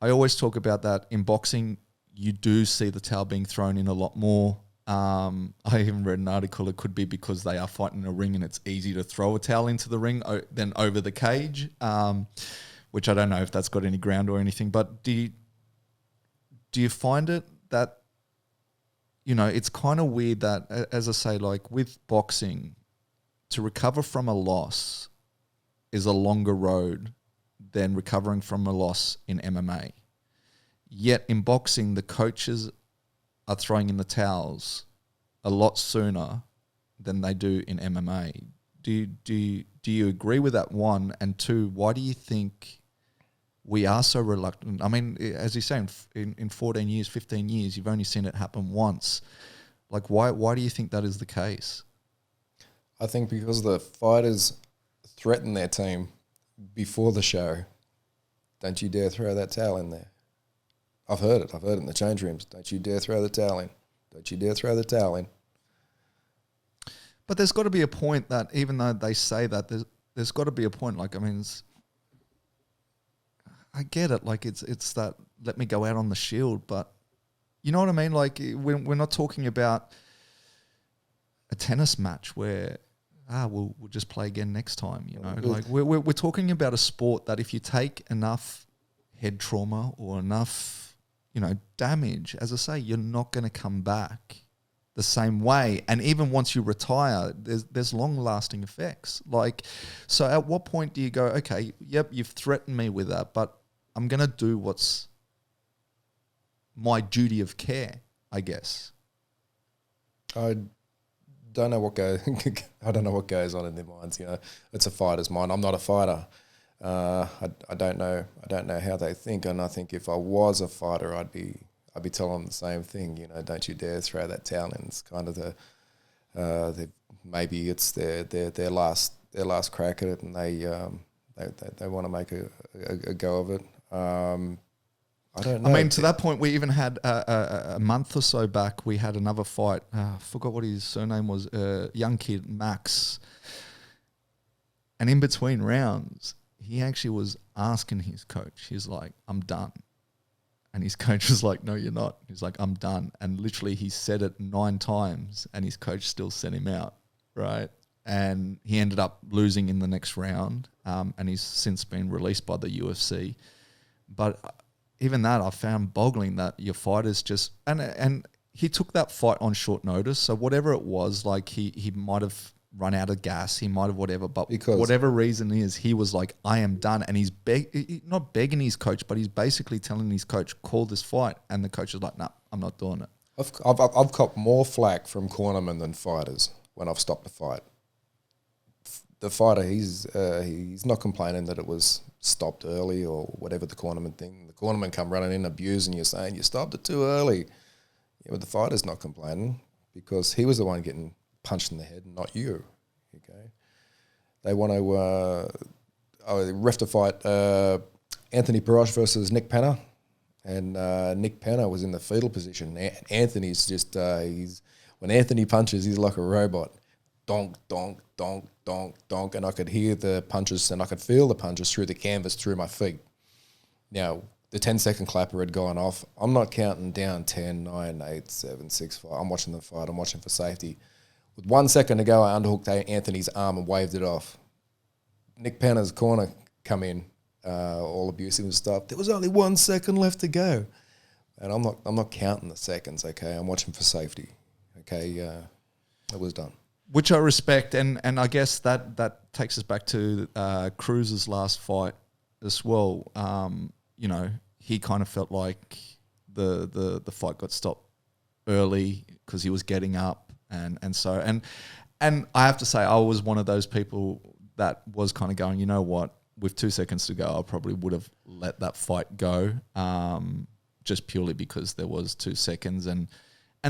I always talk about that in boxing. You do see the towel being thrown in a lot more. I even read an article, it could be because they are fighting in a ring and it's easy to throw a towel into the ring than over the cage, which I don't know if that's got any ground or anything. But do you find it that, you know, it's kind of weird that, as I say, like with boxing, to recover from a loss is a longer road than recovering from a loss in MMA. Yet in boxing, the coaches are throwing in the towels a lot sooner than they do in MMA. Do you agree with that, one? And two, why do you think we are so reluctant? I mean, as you say, in 14 years, 15 years, you've only seen it happen once. Like, why do you think that is the case? I think because the fighters threaten their team before the show. Don't you dare throw that towel in there. I've heard it in the change rooms. Don't you dare throw the towel in. Don't you dare throw the towel in. But there's got to be a point that, even though they say that, there's got to be a point. Like, I mean, I get it. Like, it's that, let me go out on the shield. But you know what I mean? Like, we're not talking about a tennis match where, we'll just play again next time. You know, like we're talking about a sport that if you take enough head trauma or enough, you know, damage, as I say, you're not going to come back the same way. And even once you retire, there's long-lasting effects. Like, so at what point do you go, okay, yep, you've threatened me with that, but I'm going to do what's my duty of care, I guess. I don't know what goes on in their minds. You know, it's a fighter's mind. I'm not a fighter. I don't know how they think. And I think if I was a fighter, I'd be telling them the same thing. You know, don't you dare throw that towel in. It's kind of maybe it's their last crack at it, and they want to make a go of it. I don't know. I mean, to that point, we even had a month or so back, we had another fight. I forgot what his surname was. Young kid, Max. And in between rounds, he actually was asking his coach. He's like, I'm done. And his coach was like, no, you're not. He's like, I'm done. And literally he said it 9 times and his coach still sent him out, right? And he ended up losing in the next round, and he's since been released by the UFC. But even that, I found boggling that your fighters just and he took that fight on short notice. So whatever it was, like he might have run out of gas, he might have whatever, but because whatever reason is, he was like, I am done, and he's not begging his coach, but he's basically telling his coach, call this fight, and the coach is like, no, I'm not doing it. I've caught more flack from cornermen than fighters when I've stopped a fight. The fighter, he's not complaining that it was stopped early or whatever the cornerman thing. The cornerman come running in abusing you, saying you stopped it too early. Yeah, but the fighter's not complaining because he was the one getting punched in the head, not you. Okay, they want to ref to fight Anthony Barros versus Nick Panna, and Nick Panna was in the fetal position. Anthony's just when Anthony punches, he's like a robot. Donk, donk, donk, donk, donk, and I could hear the punches and I could feel the punches through the canvas, through my feet. Now, the 10-second clapper had gone off. I'm not counting down 10, 9, 8, 7, 6, 5. I'm watching the fight. I'm watching for safety. With 1 second to go, I underhooked Anthony's arm and waved it off. Nick Panna's corner come in, all abusive and stuff. There was only 1 second left to go. And I'm not counting the seconds, okay? I'm watching for safety. Okay, it was done. Which I respect, and I guess that takes us back to Cruz's last fight as well. You know, he kind of felt like the fight got stopped early because he was getting up, and I have to say I was one of those people that was kind of going, you know what, with 2 seconds to go, I probably would have let that fight go, just purely because there was 2 seconds and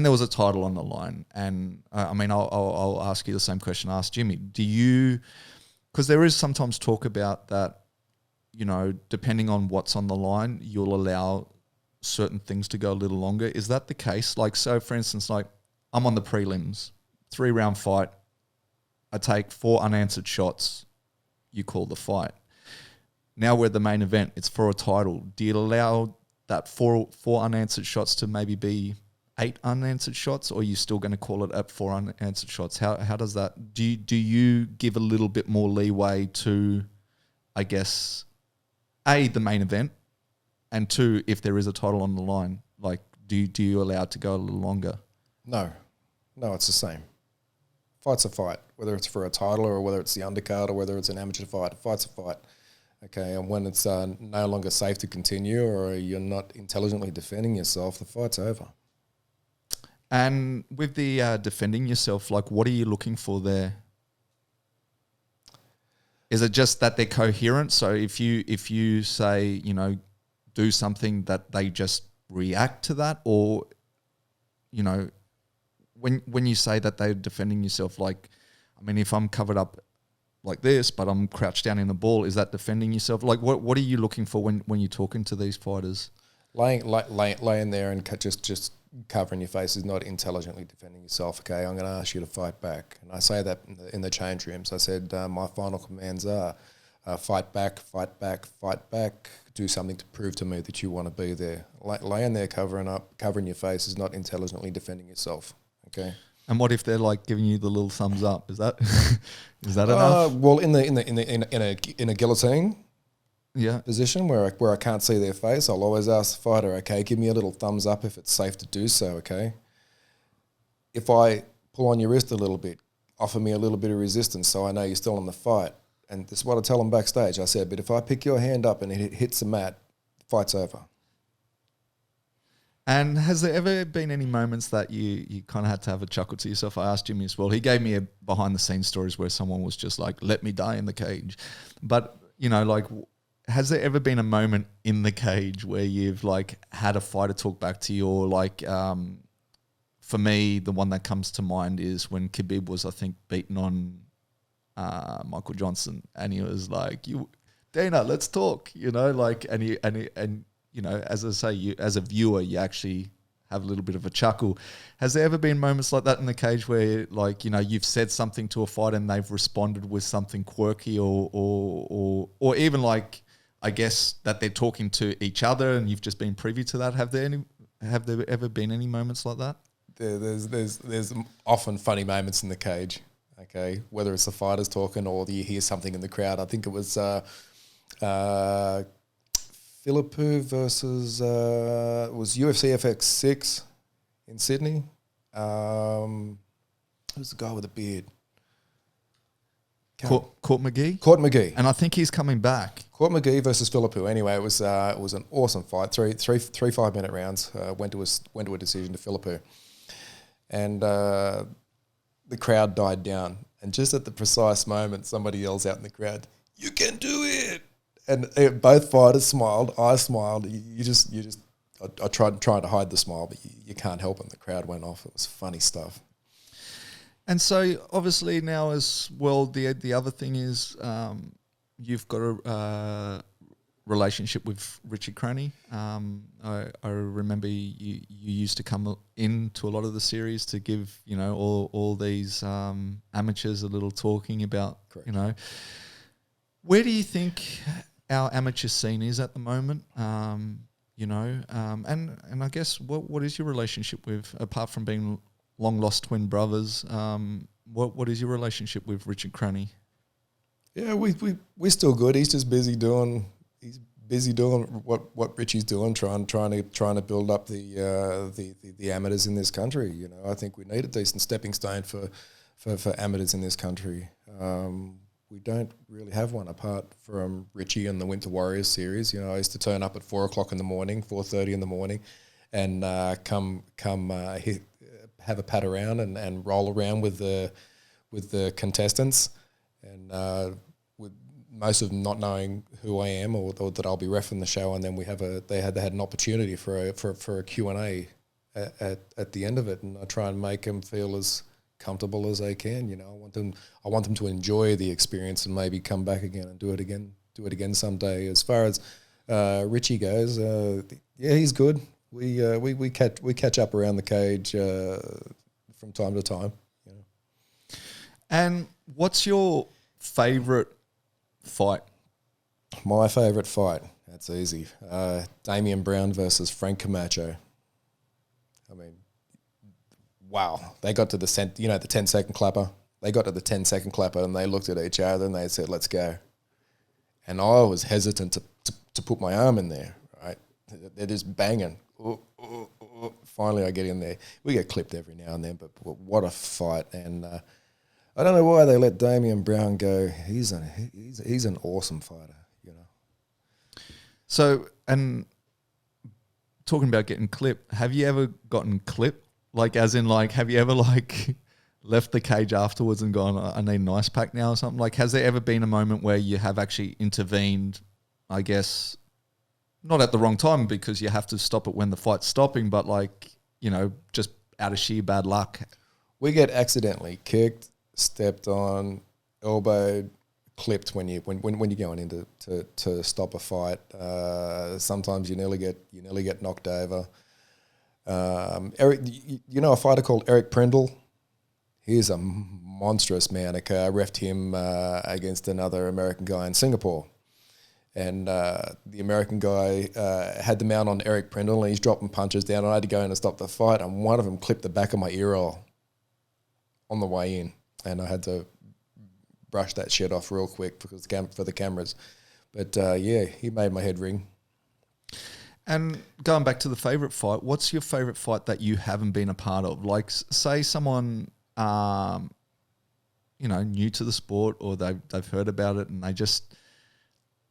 there was a title on the line. And I mean, I'll ask you the same question I asked Jimmy. Do you, because there is sometimes talk about that, you know, depending on what's on the line, you'll allow certain things to go a little longer. Is that the case? Like, so for instance, like I'm on the prelims, 3-round fight. I take 4 unanswered shots. You call the fight. Now we're at the main event. It's for a title. Do you allow that four unanswered shots to maybe be 8 unanswered shots, or are you still going to call it at 4 unanswered shots? How does that? Do you give a little bit more leeway to, I guess, A, the main event, and 2, if there is a title on the line? Like, do you allow it to go a little longer? No, it's the same. Fight's a fight, whether it's for a title or whether it's the undercard or whether it's an amateur fight. A fight's a fight. Okay, and when it's no longer safe to continue or you're not intelligently defending yourself, the fight's over. And with the defending yourself, like, what are you looking for there? Is it just that they're coherent? So if you say, you know, do something that they just react to that, or, you know, when you say that they're defending yourself, like, I mean, if I'm covered up like this, but I'm crouched down in the ball, is that defending yourself? Like, what are you looking for when you're talking to these fighters? Laying there and just covering your face is not intelligently defending yourself. Okay, I'm going to ask you to fight back, and I say that in the change rooms. I said my final commands are fight back, fight back, fight back. Do something to prove to me that you want to be there. Laying there covering your face is not intelligently defending yourself. Okay. And what if they're like giving you the little thumbs up? Is that enough? Well, in a guillotine. Yeah. Position where I can't see their face, I'll always ask the fighter, okay, give me a little thumbs up if it's safe to do so, okay? If I pull on your wrist a little bit, offer me a little bit of resistance so I know you're still in the fight. And this is what I tell them backstage. I said, but if I pick your hand up and it hits the mat, the fight's over. And has there ever been any moments that you kind of had to have a chuckle to yourself? I asked Jimmy as well. He gave me a behind-the-scenes stories where someone was just like, let me die in the cage. But, you know, like, has there ever been a moment in the cage where you've like had a fighter talk back to you, or like, for me, the one that comes to mind is when Khabib was, I think, beaten on Michael Johnson, and he was like, "Dana, let's talk," you know, like, and you know, as I say, you as a viewer, you actually have a little bit of a chuckle. Has there ever been moments like that in the cage where, like, you know, you've said something to a fighter and they've responded with something quirky, or even like, I guess that they're talking to each other and you've just been privy to that? Have there ever been any moments like that? There's often funny moments in the cage. Okay, whether it's the fighters talking or you hear something in the crowd. I think it was Philippou versus it was UFC FX6 in Sydney. Who's the guy with the beard? Court McGee? Court McGee. And I think he's coming back. Court McGee versus Philippou. Anyway, it was an awesome fight. Three 5-minute rounds. Went to a decision to Philippou. And the crowd died down. And just at the precise moment, somebody yells out in the crowd, "You can do it!" And both fighters smiled. I smiled. I tried to hide the smile, but you can't help it. The crowd went off. It was funny stuff. And so, obviously, now as well, the other thing is you've got a relationship with Richard Cranny. I remember you used to come into a lot of the series to give, you know, all these amateurs a little talking about, Correct. You know. Where do you think our amateur scene is at the moment? You know, and I guess what is your relationship with, apart from being long lost twin brothers, what is your relationship with Richard Cranny? Yeah, we're still good. He's just busy doing what Richie's doing, trying to build up the amateurs in this country. You know, I think we need a decent stepping stone for amateurs in this country. We don't really have one apart from Richie and the Winter Warriors series. You know, I used to turn up at 4:00 in the morning, 4:30 in the morning, and have a pat around and roll around with the contestants, and with most of them not knowing who I am or that I'll be reffing the show, and then they had an opportunity for a Q&A at the end of it, and I try and make them feel as comfortable as they can. You know, I want them to enjoy the experience and maybe come back again and do it again someday. As far as Richie goes, yeah, he's good. We catch up around the cage from time to time. You know. And what's your favourite fight? My favourite fight, that's easy. Damian Brown versus Frank Camacho. I mean, wow. They got to the 10-second clapper. They got to the 10-second clapper and they looked at each other and they said, "Let's go." And I was hesitant to put my arm in there, right? They're just banging. Finally, I get in there. We get clipped every now and then, but what a fight! And I don't know why they let Damian Brown go. He's an awesome fighter, you know. So, and talking about getting clipped, have you ever gotten clipped? Like, as in, like, have you ever like left the cage afterwards and gone, "I need an ice pack now" or something? Like, has there ever been a moment where you have actually intervened? I guess. Not at the wrong time, because you have to stop it when the fight's stopping, but like, you know, just out of sheer bad luck. We get accidentally kicked, stepped on, elbowed, clipped when you're going in to stop a fight. Sometimes you nearly get knocked over. Eric, you know a fighter called Eric Prindle? He's a monstrous man. Okay, I reffed him against another American guy in Singapore. And the American guy had the mount on Eric Prindle, and he's dropping punches down. And I had to go in and stop the fight, and one of them clipped the back of my ear roll on the way in, and I had to brush that shit off real quick for the cameras. But yeah, he made my head ring. And going back to the favourite fight, what's your favourite fight that you haven't been a part of? Like, say someone, you know, new to the sport, or they've heard about it and they just,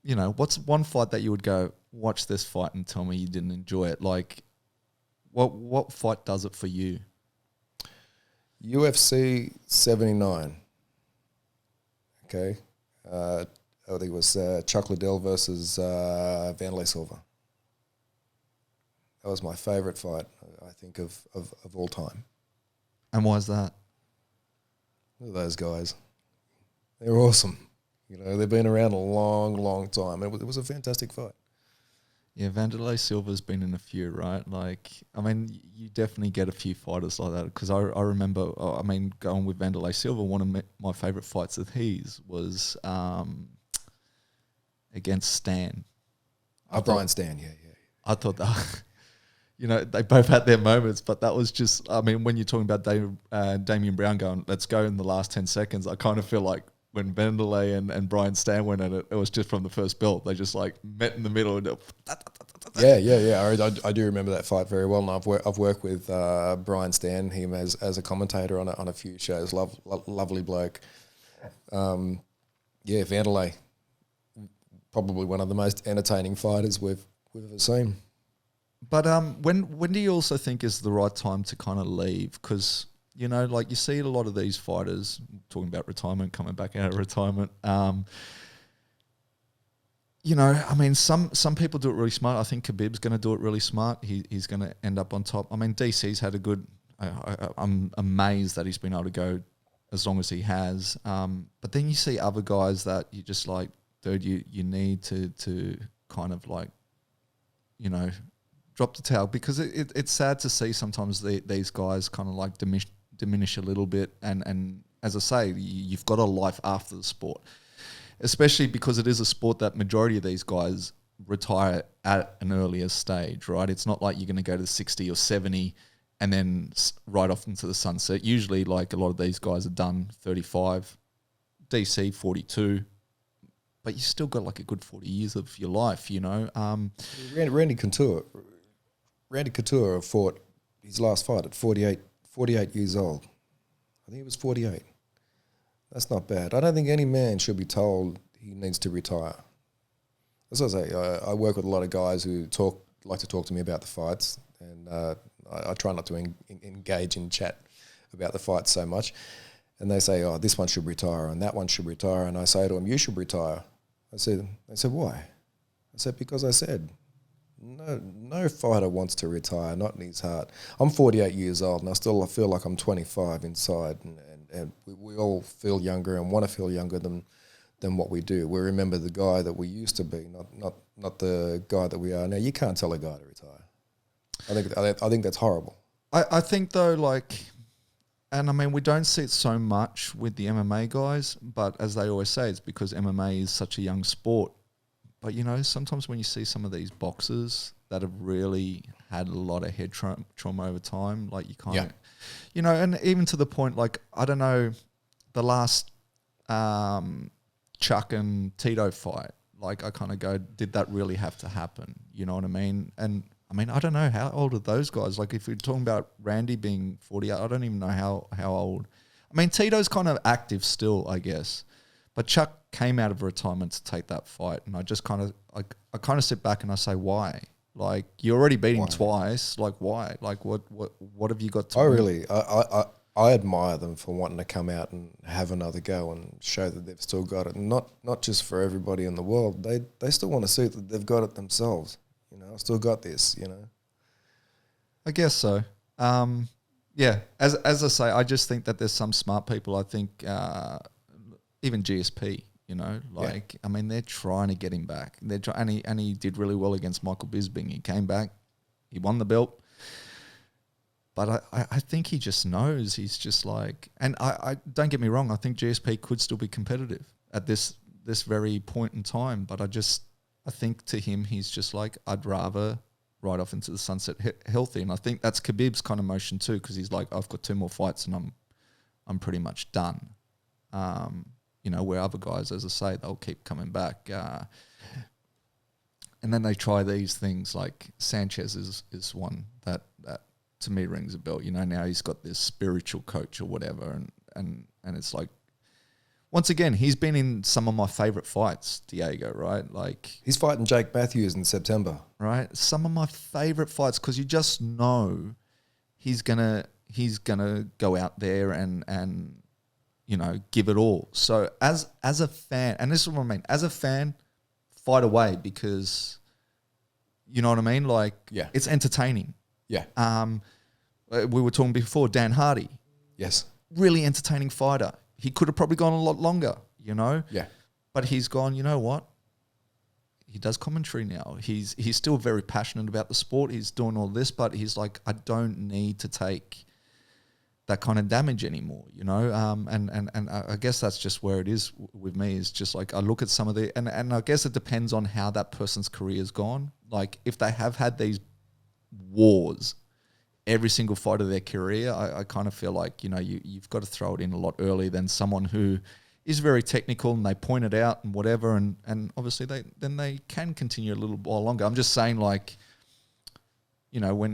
you know, what's one fight that you would go, watch this fight and tell me you didn't enjoy it? Like, what fight does it for you? UFC 79. Okay. I think it was Chuck Liddell versus Vanderlei Silva. That was my favourite fight, I think, of all time. And why is that? Look at those guys. They're awesome. You know, they've been around a long, long time. It was a fantastic fight. Yeah, Vanderlei Silva's been in a few, right? Like, I mean, you definitely get a few fighters like that. Because I remember, going with Vanderlei Silva, one of my favourite fights of his was against Stan. Brian Stan, yeah. I thought that, they both had their moments, but that was just, I mean, when you're talking about Damian Brown going, let's go in the last 10 seconds, I kind of feel like when Vanderlei and Brian Stan went at it, it was just from the first belt. They just like met in the middle. And Yeah. I do remember that fight very well. And I've worked with Brian Stan, him as a commentator on a few shows. Lovely bloke. Vanderlei, probably one of the most entertaining fighters we've ever seen. But when do you also think is the right time to kind of leave? Because like you see a lot of these fighters talking about retirement, coming back out of retirement. I mean, some people do it really smart. I think Khabib's going to do it really smart. He's going to end up on top. I mean, DC's had a good. I'm amazed that he's been able to go as long as he has. But then you see other guys that you just like, dude, you need to kind of like, drop the towel, because it's sad to see sometimes these guys kind of like diminish a little bit, and as I say, you've got a life after the sport, especially because it is a sport that majority of these guys retire at an earlier stage, right? It's not like you're going to go to 60 or 70 and then right off into the sunset. Usually, like, a lot of these guys are done 35, DC 42, but you still got like a good 40 years of your life, Randy Couture fought his last fight at 48 years old. I think he was 48. That's not bad. I don't think any man should be told he needs to retire. As I say, I work with a lot of guys who like to talk to me about the fights, and I try not to engage in chat about the fights so much. And they say, oh, this one should retire and that one should retire. And I say to them, you should retire. They said, why? I said, because I said. No fighter wants to retire, not in his heart. I'm 48 years old and I still feel like I'm 25 inside, and we all feel younger and want to feel younger than what we do. We remember the guy that we used to be, not the guy that we are now. You can't tell a guy to retire. I think that's horrible. I think though, like, and I mean, we don't see it so much with the MMA guys, but as they always say, it's because MMA is such a young sport. But, sometimes when you see some of these boxers that have really had a lot of head trauma over time, like you kind of, and even to the point, like, I don't know, the last Chuck and Tito fight, like, I kind of go, did that really have to happen? You know what I mean? And I mean, I don't know, how old are those guys? Like, if we're talking about Randy being 40, I don't even know how old. I mean, Tito's kind of active still, I guess. But Chuck came out of retirement to take that fight, and I just kind of, I kind of sit back and I say, why? Like, you already beat him twice. Like, why? Like, what have you got to? I admire them for wanting to come out and have another go and show that they've still got it, and not just for everybody in the world. They still want to see that they've got it themselves. I've still got this. I guess so. Yeah. As I say, I just think that there's some smart people. I think. Even GSP, I mean, they're trying to get him back. And he did really well against Michael Bisping. He came back, he won the belt. But I think he just knows. He's just like, and I don't get me wrong, I think GSP could still be competitive at this very point in time. But I think to him, he's just like, I'd rather ride off into the sunset healthy. And I think that's Khabib's kind of motion too, because he's like, I've got 2 more fights and I'm pretty much done. Where other guys, as I say, they'll keep coming back. And then they try these things, like Sanchez is one that to me rings a bell. Now he's got this spiritual coach or whatever. And it's like, once again, he's been in some of my favorite fights, Diego, right? Like, he's fighting Jake Matthews in September. Right? Some of my favorite fights, because you just know he's gonna go out there and give it all. So as a fan, and this is what I mean, as a fan, fight away, because you know what I mean? Like, yeah, it's entertaining. Yeah. We were talking before, Dan Hardy. Yes. Really entertaining fighter. He could have probably gone a lot longer, Yeah. But he's gone, you know what? He does commentary now. He's still very passionate about the sport. He's doing all this, but he's like, I don't need to take that kind of damage anymore, you know? And I guess that's just where it is with me, is just like I look at some of the, and I guess it depends on how that person's career's gone. Like if they have had these wars every single fight of their career, I kind of feel like, you know, you've got to throw it in a lot earlier than someone who is very technical and they point it out and whatever. And obviously they can continue a little while longer. I'm just saying, like, you know,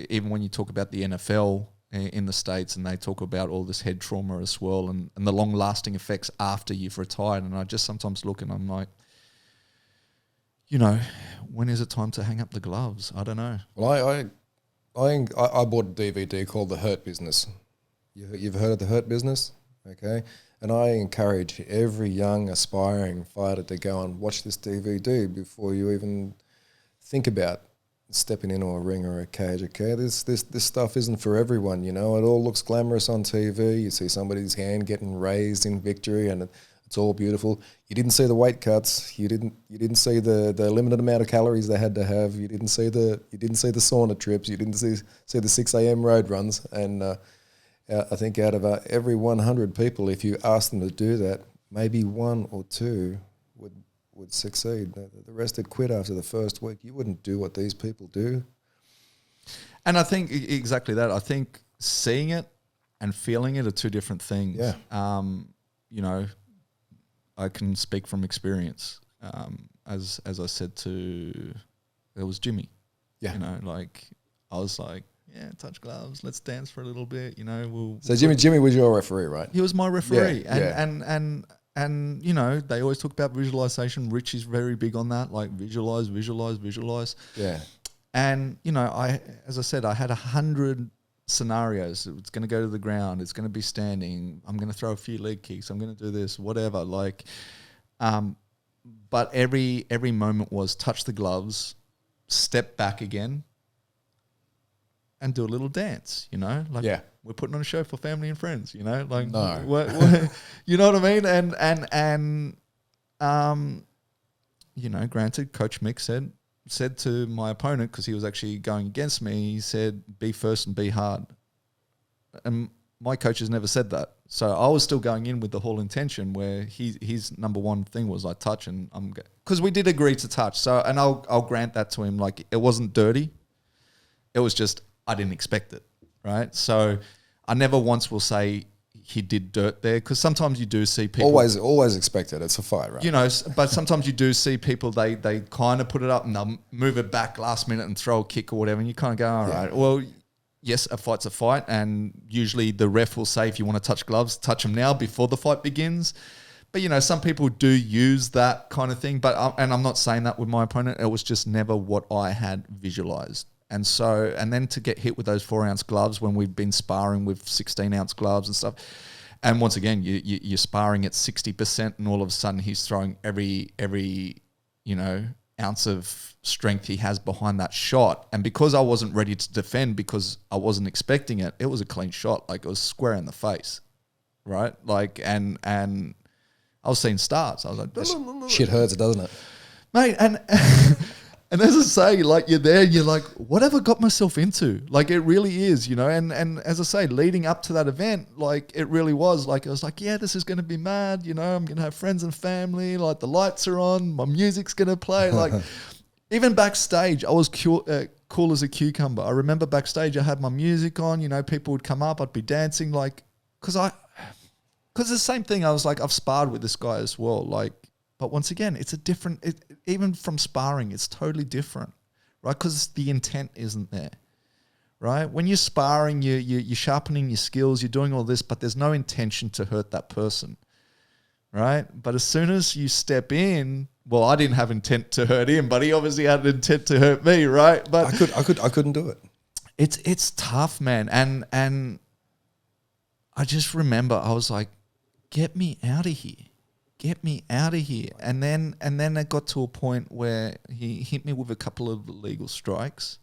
even when you talk about the NFL in the States and they talk about all this head trauma as well and the long lasting effects after you've retired. And I just sometimes look and I'm like, you know, when is it time to hang up the gloves? I don't know. Well, I bought a DVD called The Hurt Business. You've heard of The Hurt Business? Okay. And I encourage every young aspiring fighter to go and watch this DVD before you even think about stepping into a ring or a cage. Okay, this stuff isn't for everyone, you know. It all looks glamorous on TV. You see somebody's hand getting raised in victory and it's all beautiful. You didn't see the weight cuts. You didn't see the limited amount of calories they had to have. You didn't see the sauna trips. You didn't see the 6 a.m. road runs. And I think out of every 100 people, if you ask them to do that, maybe one or two would succeed. The rest would quit after the first week. You wouldn't do what these people do. And I think exactly that. I think seeing it and feeling it are two different things. Yeah. You know, I can speak from experience. As I said it was Jimmy. Yeah. You know, like I was like, yeah, touch gloves. Let's dance for a little bit. You know, So Jimmy was your referee, right? He was my referee, Yeah, and you know, they always talk about visualization. Rich is very big on that, like visualize. Yeah. And you know, as I said, I had 100 scenarios. It's going to go to the ground. It's going to be standing. I'm going to throw a few leg kicks. I'm going to do this, whatever. Like, but every moment was touch the gloves, step back again, and do a little dance, you know? Like, yeah. We're putting on a show for family and friends, you know? Like, no. You know what I mean? And you know, granted, Coach Mick said to my opponent, because he was actually going against me, he said, be first and be hard. And my coach has never said that. So I was still going in with the whole intention where his number one thing was I touch and because we did agree to touch. So, and I'll grant that to him. Like, it wasn't dirty. It was just, I didn't expect it, right? So I never once will say he did dirt there, because sometimes you do see people... Always expect it. It's a fight, right? You know, but sometimes you do see people, they kind of put it up and they'll move it back last minute and throw a kick or whatever, and you kind of go, all right, well, yes, a fight's a fight, and usually the ref will say, if you want to touch gloves, touch them now before the fight begins. But, you know, some people do use that kind of thing, but and I'm not saying that with my opponent. It was just never what I had visualized. And so, and then to get hit with those 4-ounce gloves when we've been sparring with 16-ounce gloves and stuff. And once again, you're sparring at 60%, and all of a sudden he's throwing every you know, ounce of strength he has behind that shot. And because I wasn't ready to defend, because I wasn't expecting it, it was a clean shot. Like, it was square in the face, right? Like, and I was seeing stars. I was like, shit hurts, doesn't it? Mate, and as I say, like, you're there, you're like, what have I got myself into? Like, it really is, you know. And as I say, leading up to that event, like, it really was like, I was like, yeah, this is going to be mad, you know. I'm going to have friends and family. Like, the lights are on, my music's going to play. Like, even backstage, I was cool as a cucumber. I remember backstage, I had my music on. You know, people would come up, I'd be dancing, like, because the same thing. I was like, I've sparred with this guy as well, like. But once again, it's a different, even from sparring, it's totally different, right? Because the intent isn't there, right? When you're sparring, you're sharpening your skills, you're doing all this, but there's no intention to hurt that person, right? But as soon as you step in, well, I didn't have intent to hurt him, but he obviously had an intent to hurt me, right? But I couldn't do it. It's tough, man. And I just remember I was like, get me out of here. Get me out of here. And then it got to a point where he hit me with a couple of illegal strikes.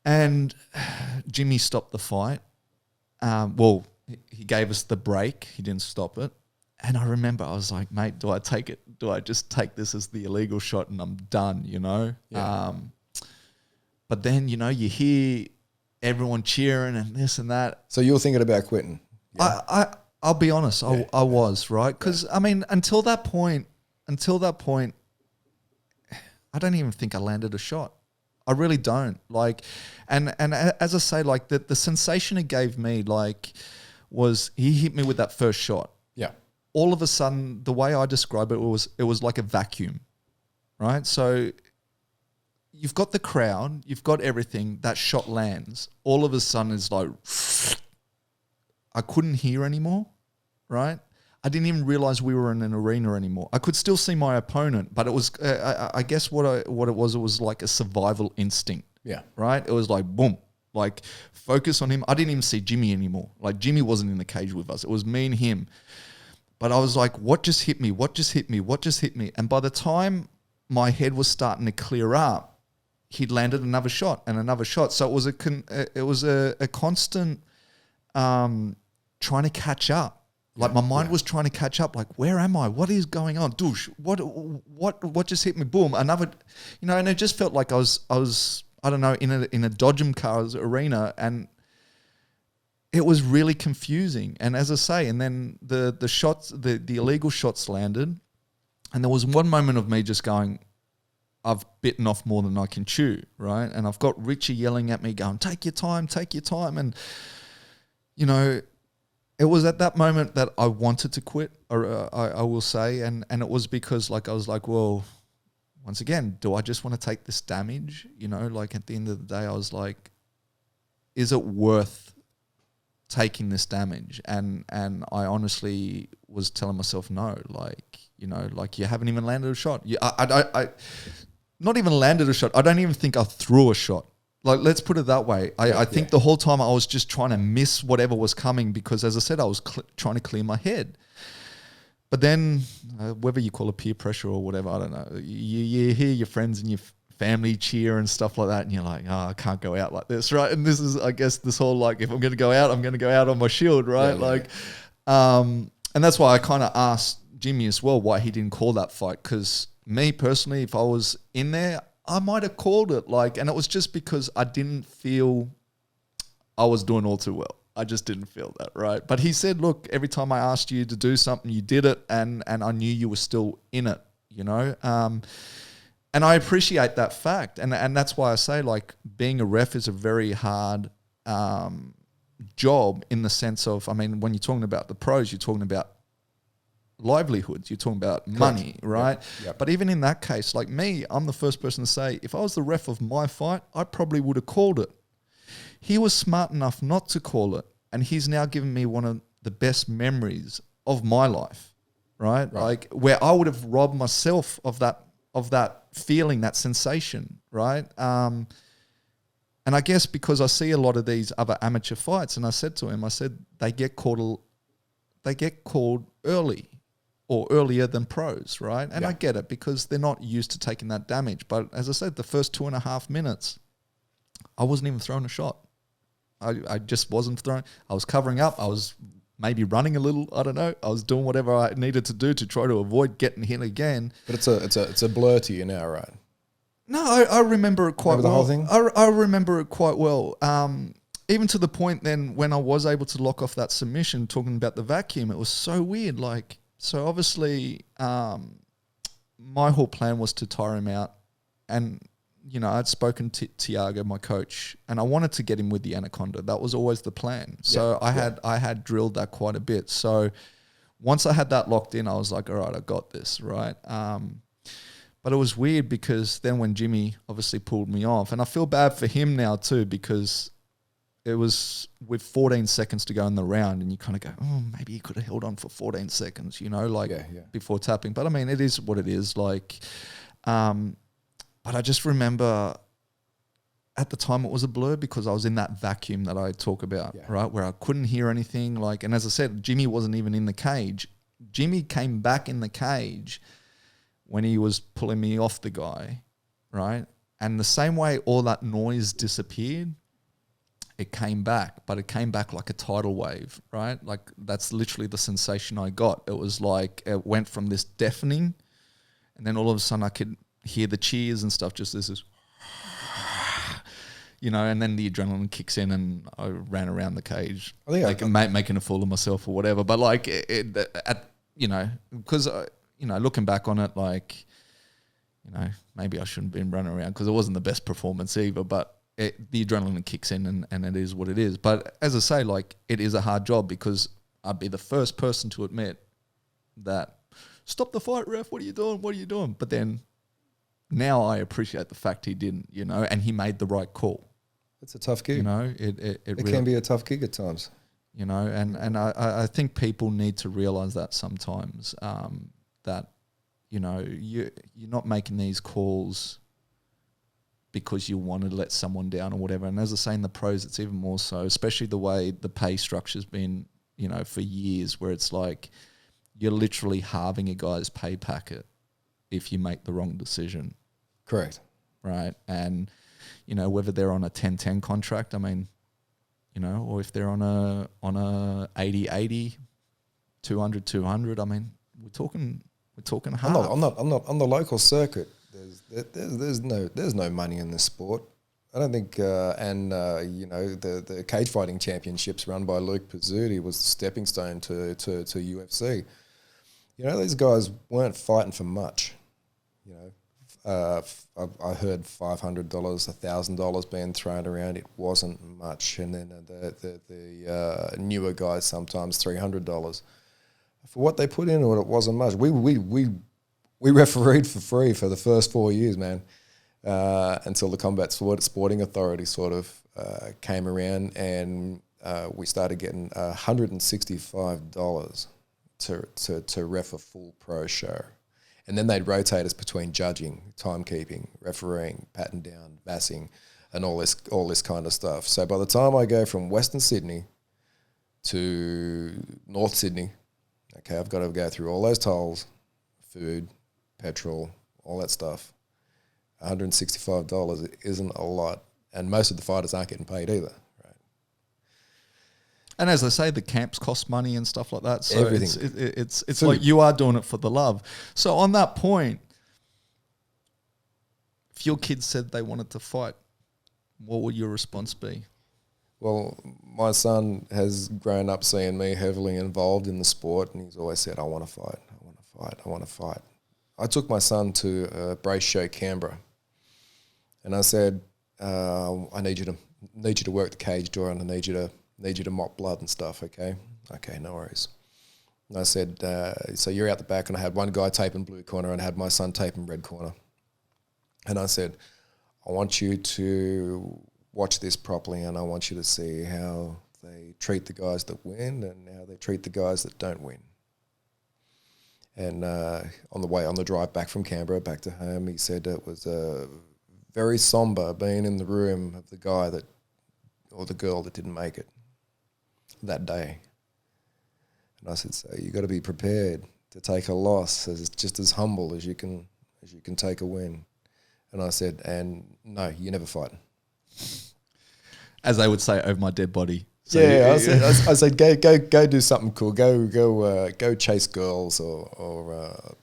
And Jimmy stopped the fight. Well, he gave us the break. He didn't stop it. And I remember I was like, mate, do I take it? Do I just take this as the illegal shot and I'm done, you know? Yeah. But then, you know, you hear everyone cheering and this and that. So you were thinking about quitting? Yeah. I'll be honest, I was, right? Because, I mean, until that point, I don't even think I landed a shot. I really don't. Like, and as I say, like the sensation it gave me, like, was he hit me with that first shot. Yeah. All of a sudden, the way I describe it was like a vacuum, right? So you've got the crowd, you've got everything, that shot lands. All of a sudden it's like, I couldn't hear anymore, right? I didn't even realize we were in an arena anymore. I could still see my opponent, but it was, I guess what it was like a survival instinct. Yeah. Right? It was like, boom, like focus on him. I didn't even see Jimmy anymore. Like Jimmy wasn't in the cage with us. It was me and him. But I was like, what just hit me? What just hit me? What just hit me? And by the time my head was starting to clear up, he'd landed another shot and another shot. So it was a constant trying to catch up. Like my mind was trying to catch up. Like, where am I? What is going on? Douche. What just hit me? Boom. Another, you know, and it just felt like I was I don't know, in a Dodgem cars arena, and it was really confusing. And as I say, and then the shots, the illegal shots landed, and there was one moment of me just going, I've bitten off more than I can chew, right? And I've got Richie yelling at me going, take your time. And, you know, it was at that moment that I wanted to quit, or I will say, and it was because like I was like, well, once again, do I just want to take this damage? You know, like at the end of the day, I was like, is it worth taking this damage? And I honestly was telling myself no, like, you know, like you haven't even landed a shot. I not even landed a shot. I don't even think I threw a shot. Like, let's put it that way. I think the whole time I was just trying to miss whatever was coming because, as I said, I was trying to clear my head. But then, whether you call it peer pressure or whatever, I don't know. You hear your friends and your family cheer and stuff like that, and you're like, oh, I can't go out like this, right? And this is, I guess, this whole like, if I'm going to go out, I'm going to go out on my shield, right? And that's why I kind of asked Jimmy as well why he didn't call that fight, because me personally, if I was in there, I might have called it, like, and it was just because I didn't feel I was doing all too well. I just didn't feel that, right? But he said, look, every time I asked you to do something, you did it, and I knew you were still in it, you know? And I appreciate that fact. And that's why I say, like, being a ref is a very hard job in the sense of, I mean, when you're talking about the pros, you're talking about livelihoods, you're talking about money, right? Yep. But even in that case, like me, I'm the first person to say, if I was the ref of my fight, I probably would have called it. He was smart enough not to call it, and he's now given me one of the best memories of my life, right? Like, where I would have robbed myself of that feeling, that sensation, right? And I guess because I see a lot of these other amateur fights, and I said to him, I said, they get called early, or earlier than pros, right? And I get it, because they're not used to taking that damage. But as I said, the first 2.5 minutes, I wasn't even throwing a shot. I just wasn't throwing. I was covering up. I was maybe running a little. I don't know. I was doing whatever I needed to do to try to avoid getting hit again. But it's a blur to you now, right? No, I remember it quite well. The whole thing? I remember it quite well. Even to the point then when I was able to lock off that submission, talking about the vacuum, it was so weird. Like, so obviously my whole plan was to tire him out. And, you know, I'd spoken to Tiago, my coach, and I wanted to get him with the anaconda. That was always the plan. So I had drilled that quite a bit. So once I had that locked in, I was like, all right, I got this, right? But it was weird because then when Jimmy obviously pulled me off, and I feel bad for him now too, because it was with 14 seconds to go in the round, and you kind of go, oh, maybe he could have held on for 14 seconds, you know, like before tapping. But I mean, it is what it is. Like, but I just remember at the time it was a blur because I was in that vacuum that I talk about, right, where I couldn't hear anything. Like, and as I said, Jimmy wasn't even in the cage. Jimmy came back in the cage when he was pulling me off the guy, right? And the same way all that noise disappeared, it came back, but it came back like a tidal wave, right? Like that's literally the sensation I got. It was like it went from this deafening, and then all of a sudden I could hear the cheers and stuff. Just this, and then the adrenaline kicks in, and I ran around the cage, making a fool of myself or whatever. But like because looking back on it, like maybe I shouldn't have been running around because it wasn't the best performance either, but the adrenaline kicks in and it is what it is. But as I say, like it is a hard job because I'd be the first person to admit that, stop the fight, ref, what are you doing? But then now I appreciate the fact he didn't, and he made the right call. It's a tough gig. It really can be a tough gig at times. And I think people need to realise that sometimes, that you're not making these calls because you want to let someone down or whatever. And as I say, in the pros, it's even more so, especially the way the pay structure's been, for years, where it's like you're literally halving a guy's pay packet if you make the wrong decision. Correct. Right. And, whether they're on a 10-10 contract, I mean, or if they're on a 80-80, 200-200, I mean, we're talking half. I'm not on the local circuit. There's no money in this sport. I don't think, the cage fighting championships run by Luke Pizzuti was the stepping stone to UFC. These guys weren't fighting for much. I heard $500, $1,000 being thrown around. It wasn't much, and then the newer guys sometimes $300 for what they put into it. It wasn't much. We refereed for free for the first 4 years, man, until the Combat Sporting Authority sort of came around, and we started getting $165 to ref a full pro show. And then they'd rotate us between judging, timekeeping, refereeing, patting down, bassing, and all this kind of stuff. So by the time I go from Western Sydney to North Sydney, okay, I've got to go through all those tolls, food, petrol, all that stuff. $165 isn't a lot, and most of the fighters aren't getting paid either. Right? And as I say, the camps cost money and stuff like that. So everything. It's like you are doing it for the love. So on that point, if your kids said they wanted to fight, what would your response be? Well, my son has grown up seeing me heavily involved in the sport, and he's always said, I want to fight, I want to fight, I want to fight. I took my son to Brace Show Canberra, and I said, I need you to work the cage door, and I need you to mop blood and stuff, okay? Okay, no worries. And I said, so you're out the back, and I had one guy taping blue corner, and I had my son taping red corner. And I said, I want you to watch this properly, and I want you to see how they treat the guys that win and how they treat the guys that don't win. And on the drive back from Canberra, back to home, he said it was very somber being in the room of the guy or the girl that didn't make it that day. And I said, so you got to be prepared to take a loss as just as humble as you can take a win. And I said, and no, you never fight. As they would say, over my dead body. So yeah, I said, go do something cool. Go chase girls or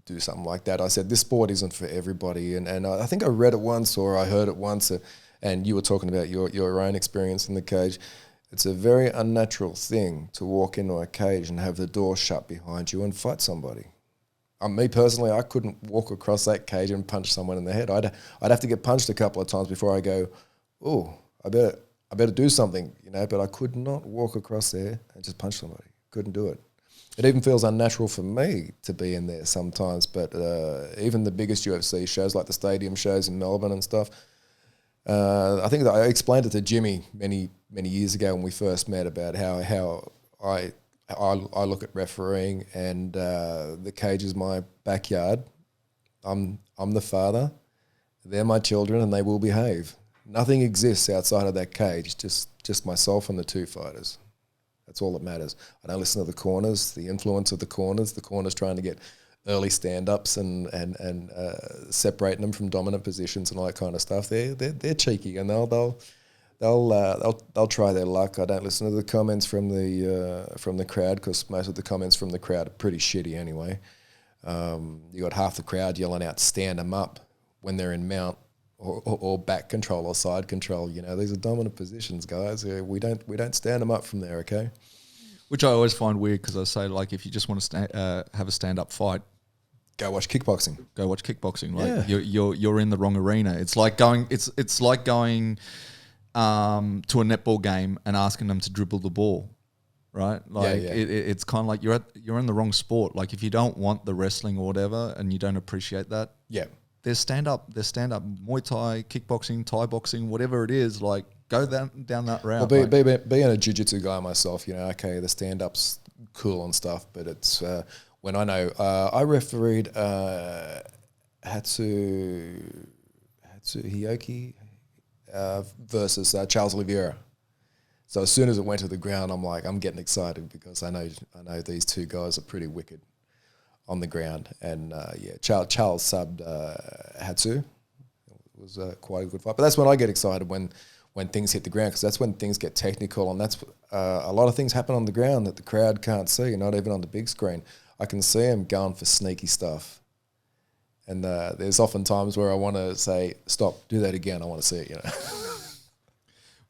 do something like that. I said, this sport isn't for everybody. And I think I read it once or I heard it once, and you were talking about your own experience in the cage. It's a very unnatural thing to walk into a cage and have the door shut behind you and fight somebody. Me personally, I couldn't walk across that cage and punch someone in the head. I'd have to get punched a couple of times before I go, oh, I better do something, but I could not walk across there and just punch somebody. Couldn't do it. It even feels unnatural for me to be in there sometimes, but even the biggest UFC shows, like the stadium shows in Melbourne and stuff, I think that I explained it to Jimmy many years ago when we first met about how I look at refereeing, and the cage is my backyard. I'm the father. They're my children, and they will behave. Nothing exists outside of that cage, just myself and the two fighters. That's all that matters. I don't listen to the corners, the influence of the corners trying to get early stand-ups and separating them from dominant positions and all that kind of stuff. They're cheeky, and they'll they'll try their luck. I don't listen to the comments from the crowd because most of the comments from the crowd are pretty shitty anyway. You got half the crowd yelling out "stand them up" when they're in mount or back control or side control. You know, these are dominant positions, guys. We don't stand them up from there. Okay. Which I always find weird because I say, like, if you just want to have a stand-up fight, go watch kickboxing. Go watch kickboxing. Like you're in the wrong arena. It's like going. It's like going to a netball game and asking them to dribble the ball, right? Like it's kind of like you're in the wrong sport. Like if you don't want the wrestling or whatever, and you don't appreciate that, there's stand-up Muay Thai, kickboxing, Thai boxing, whatever it is. Like go down that route. Well, being a jiu-jitsu guy myself, you know, okay, the stand-up's cool and stuff, but it's when I know I refereed Hatsu Hiyoki versus Charles Oliveira. So as soon as it went to the ground, I'm getting excited because I know these two guys are pretty wicked on the ground, and Charles subbed Hatsu. It was quite a good fight, but that's when I get excited when things hit the ground, because that's when things get technical, and that's a lot of things happen on the ground that the crowd can't see, not even on the big screen. I can see them going for sneaky stuff, and there's often times where I want to say, "Stop, do that again. I want to see it." You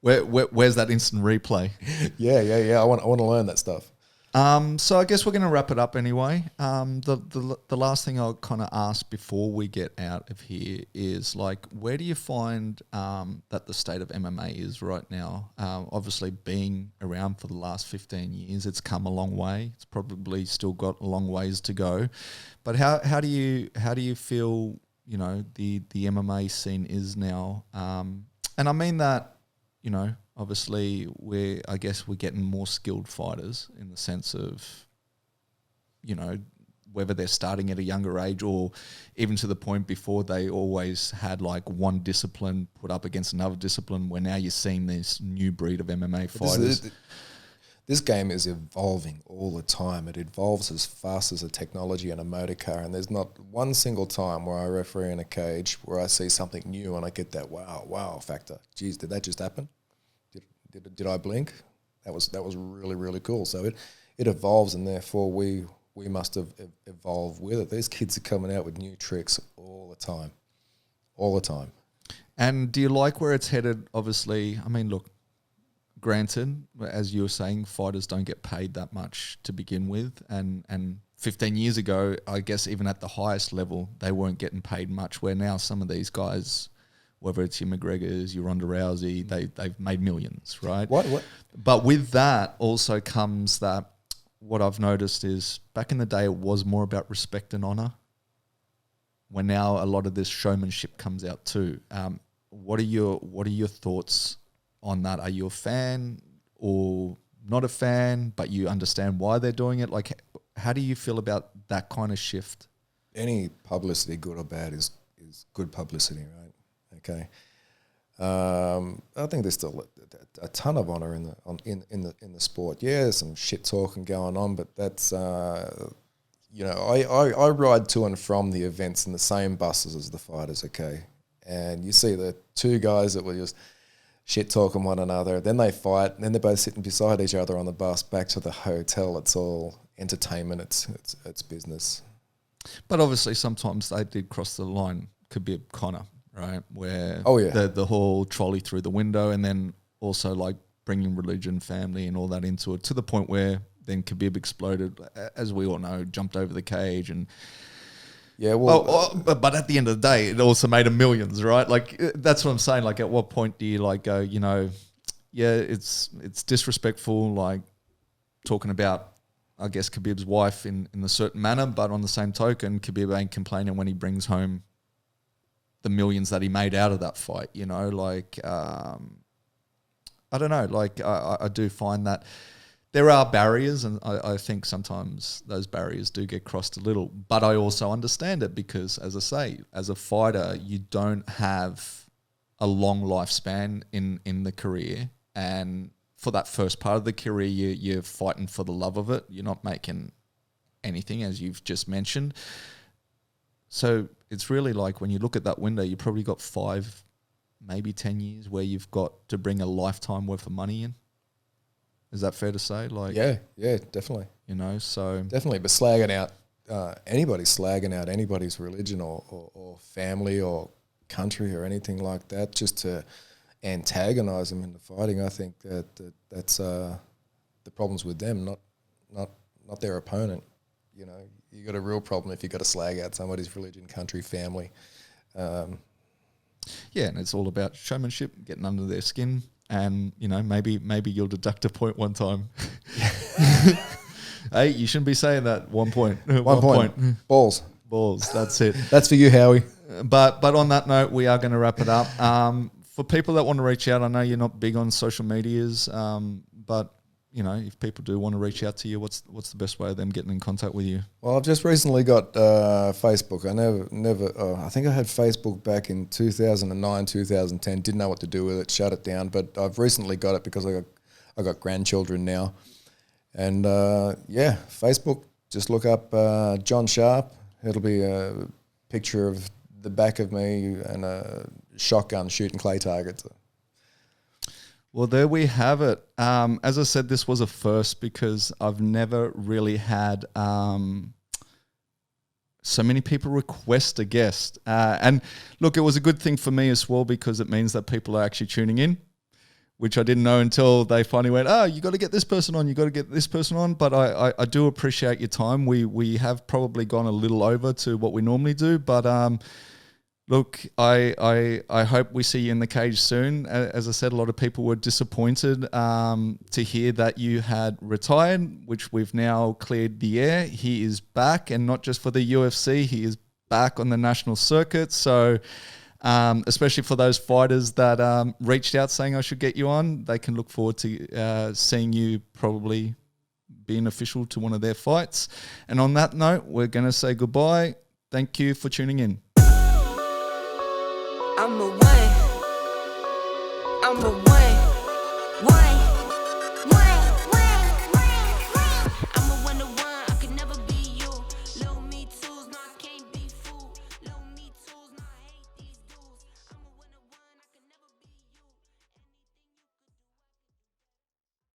know, where's that instant replay? Yeah. I want to learn that stuff. So I guess we're going to wrap it up anyway. The last thing I'll kind of ask before we get out of here is, like, where do you find that the state of MMA is right now? Obviously, being around for the last 15 years, it's come a long way. It's probably still got a long ways to go. But how do you feel, you know, the MMA scene is now? And I mean that, you know, obviously we're getting more skilled fighters in the sense of, you know, whether they're starting at a younger age or even to the point before they always had like one discipline put up against another discipline, where now you're seeing this new breed of MMA fighters. This game is evolving all the time. It evolves as fast as a technology and a motor car, and there's not one single time where I referee in a cage where I see something new and I get that wow factor. Geez, did that just happen? Did I blink? That was really, really cool. So it evolves, and therefore we must have evolved with it. These kids are coming out with new tricks all the time. And do you like where it's headed? Obviously, I mean, look, granted, as you were saying, fighters don't get paid that much to begin with, and 15 years ago, I guess even at the highest level, they weren't getting paid much, where now some of these guys, whether it's your McGregors, your Ronda Rousey, they've made millions, right? What? But with that also comes that, what I've noticed is back in the day it was more about respect and honor, when now a lot of this showmanship comes out too. What are your thoughts on that? Are you a fan or not a fan, but you understand why they're doing it? Like, how do you feel about that kind of shift? Any publicity, good or bad, is good publicity, right? Okay, I think there's still a ton of honor in the sport. Yeah, there's some shit talking going on, but that's you know, I ride to and from the events in the same buses as the fighters. Okay, and you see the two guys that were just shit talking one another, then they fight, and then they're both sitting beside each other on the bus back to the hotel. It's all entertainment. It's business. But obviously, sometimes they did cross the line. Could be a Connor, right? Where the whole trolley through the window, and then also like bringing religion, family, and all that into it, to the point where then Khabib exploded, as we all know, jumped over the cage, and but at the end of the day, it also made him millions, right? Like, that's what I'm saying. Like, at what point do you like go, you know, it's disrespectful, like talking about, I guess, Khabib's wife in a certain manner, but on the same token, Khabib ain't complaining when he brings home the millions that he made out of that fight, you know, like, I don't know, like, I do find that there are barriers, and I think sometimes those barriers do get crossed a little, but I also understand it because, as I say, as a fighter, you don't have a long lifespan in the career, and for that first part of the career, you're fighting for the love of it. You're not making anything, as you've just mentioned. So it's really like, when you look at that window, you probably got 5 maybe 10 years where you've got to bring a lifetime worth of money in. Is that fair to say? Like, yeah, definitely. You know, so definitely. But slagging out anybody's religion or family or country or anything like that, just to antagonize them in the fighting, I think that's the problem's with them, not their opponent. You know, you got a real problem if you got to slag out somebody's religion, country, family. Yeah, and it's all about showmanship, getting under their skin, and you know, maybe you'll deduct a point one time. Hey, you shouldn't be saying that. 1 point. 1 point. Balls. That's it. That's for you, Howie. But on that note, we are going to wrap it up. For people that want to reach out, I know you're not big on social medias, but you know, if people do want to reach out to you, what's the best way of them getting in contact with you? Well, I've just recently got Facebook. I never. I think I had Facebook back in 2009, 2010. Didn't know what to do with it. Shut it down. But I've recently got it because I got grandchildren now, and Facebook. Just look up John Sharp. It'll be a picture of the back of me and a shotgun shooting clay targets. Well, there we have it. As I said, this was a first because I've never really had so many people request a guest. And look, it was a good thing for me as well because it means that people are actually tuning in, which I didn't know until they finally went, you got to get this person on, you got to get this person on. But I do appreciate your time. We have probably gone a little over to what we normally do, but look, I hope we see you in the cage soon. As I said, a lot of people were disappointed to hear that you had retired, which we've now cleared the air. He is back, and not just for the UFC, he is back on the national circuit. So especially for those fighters that reached out saying I should get you on, they can look forward to seeing you probably being official to one of their fights. And on that note, we're going to say goodbye. Thank you for tuning in. I'm a one.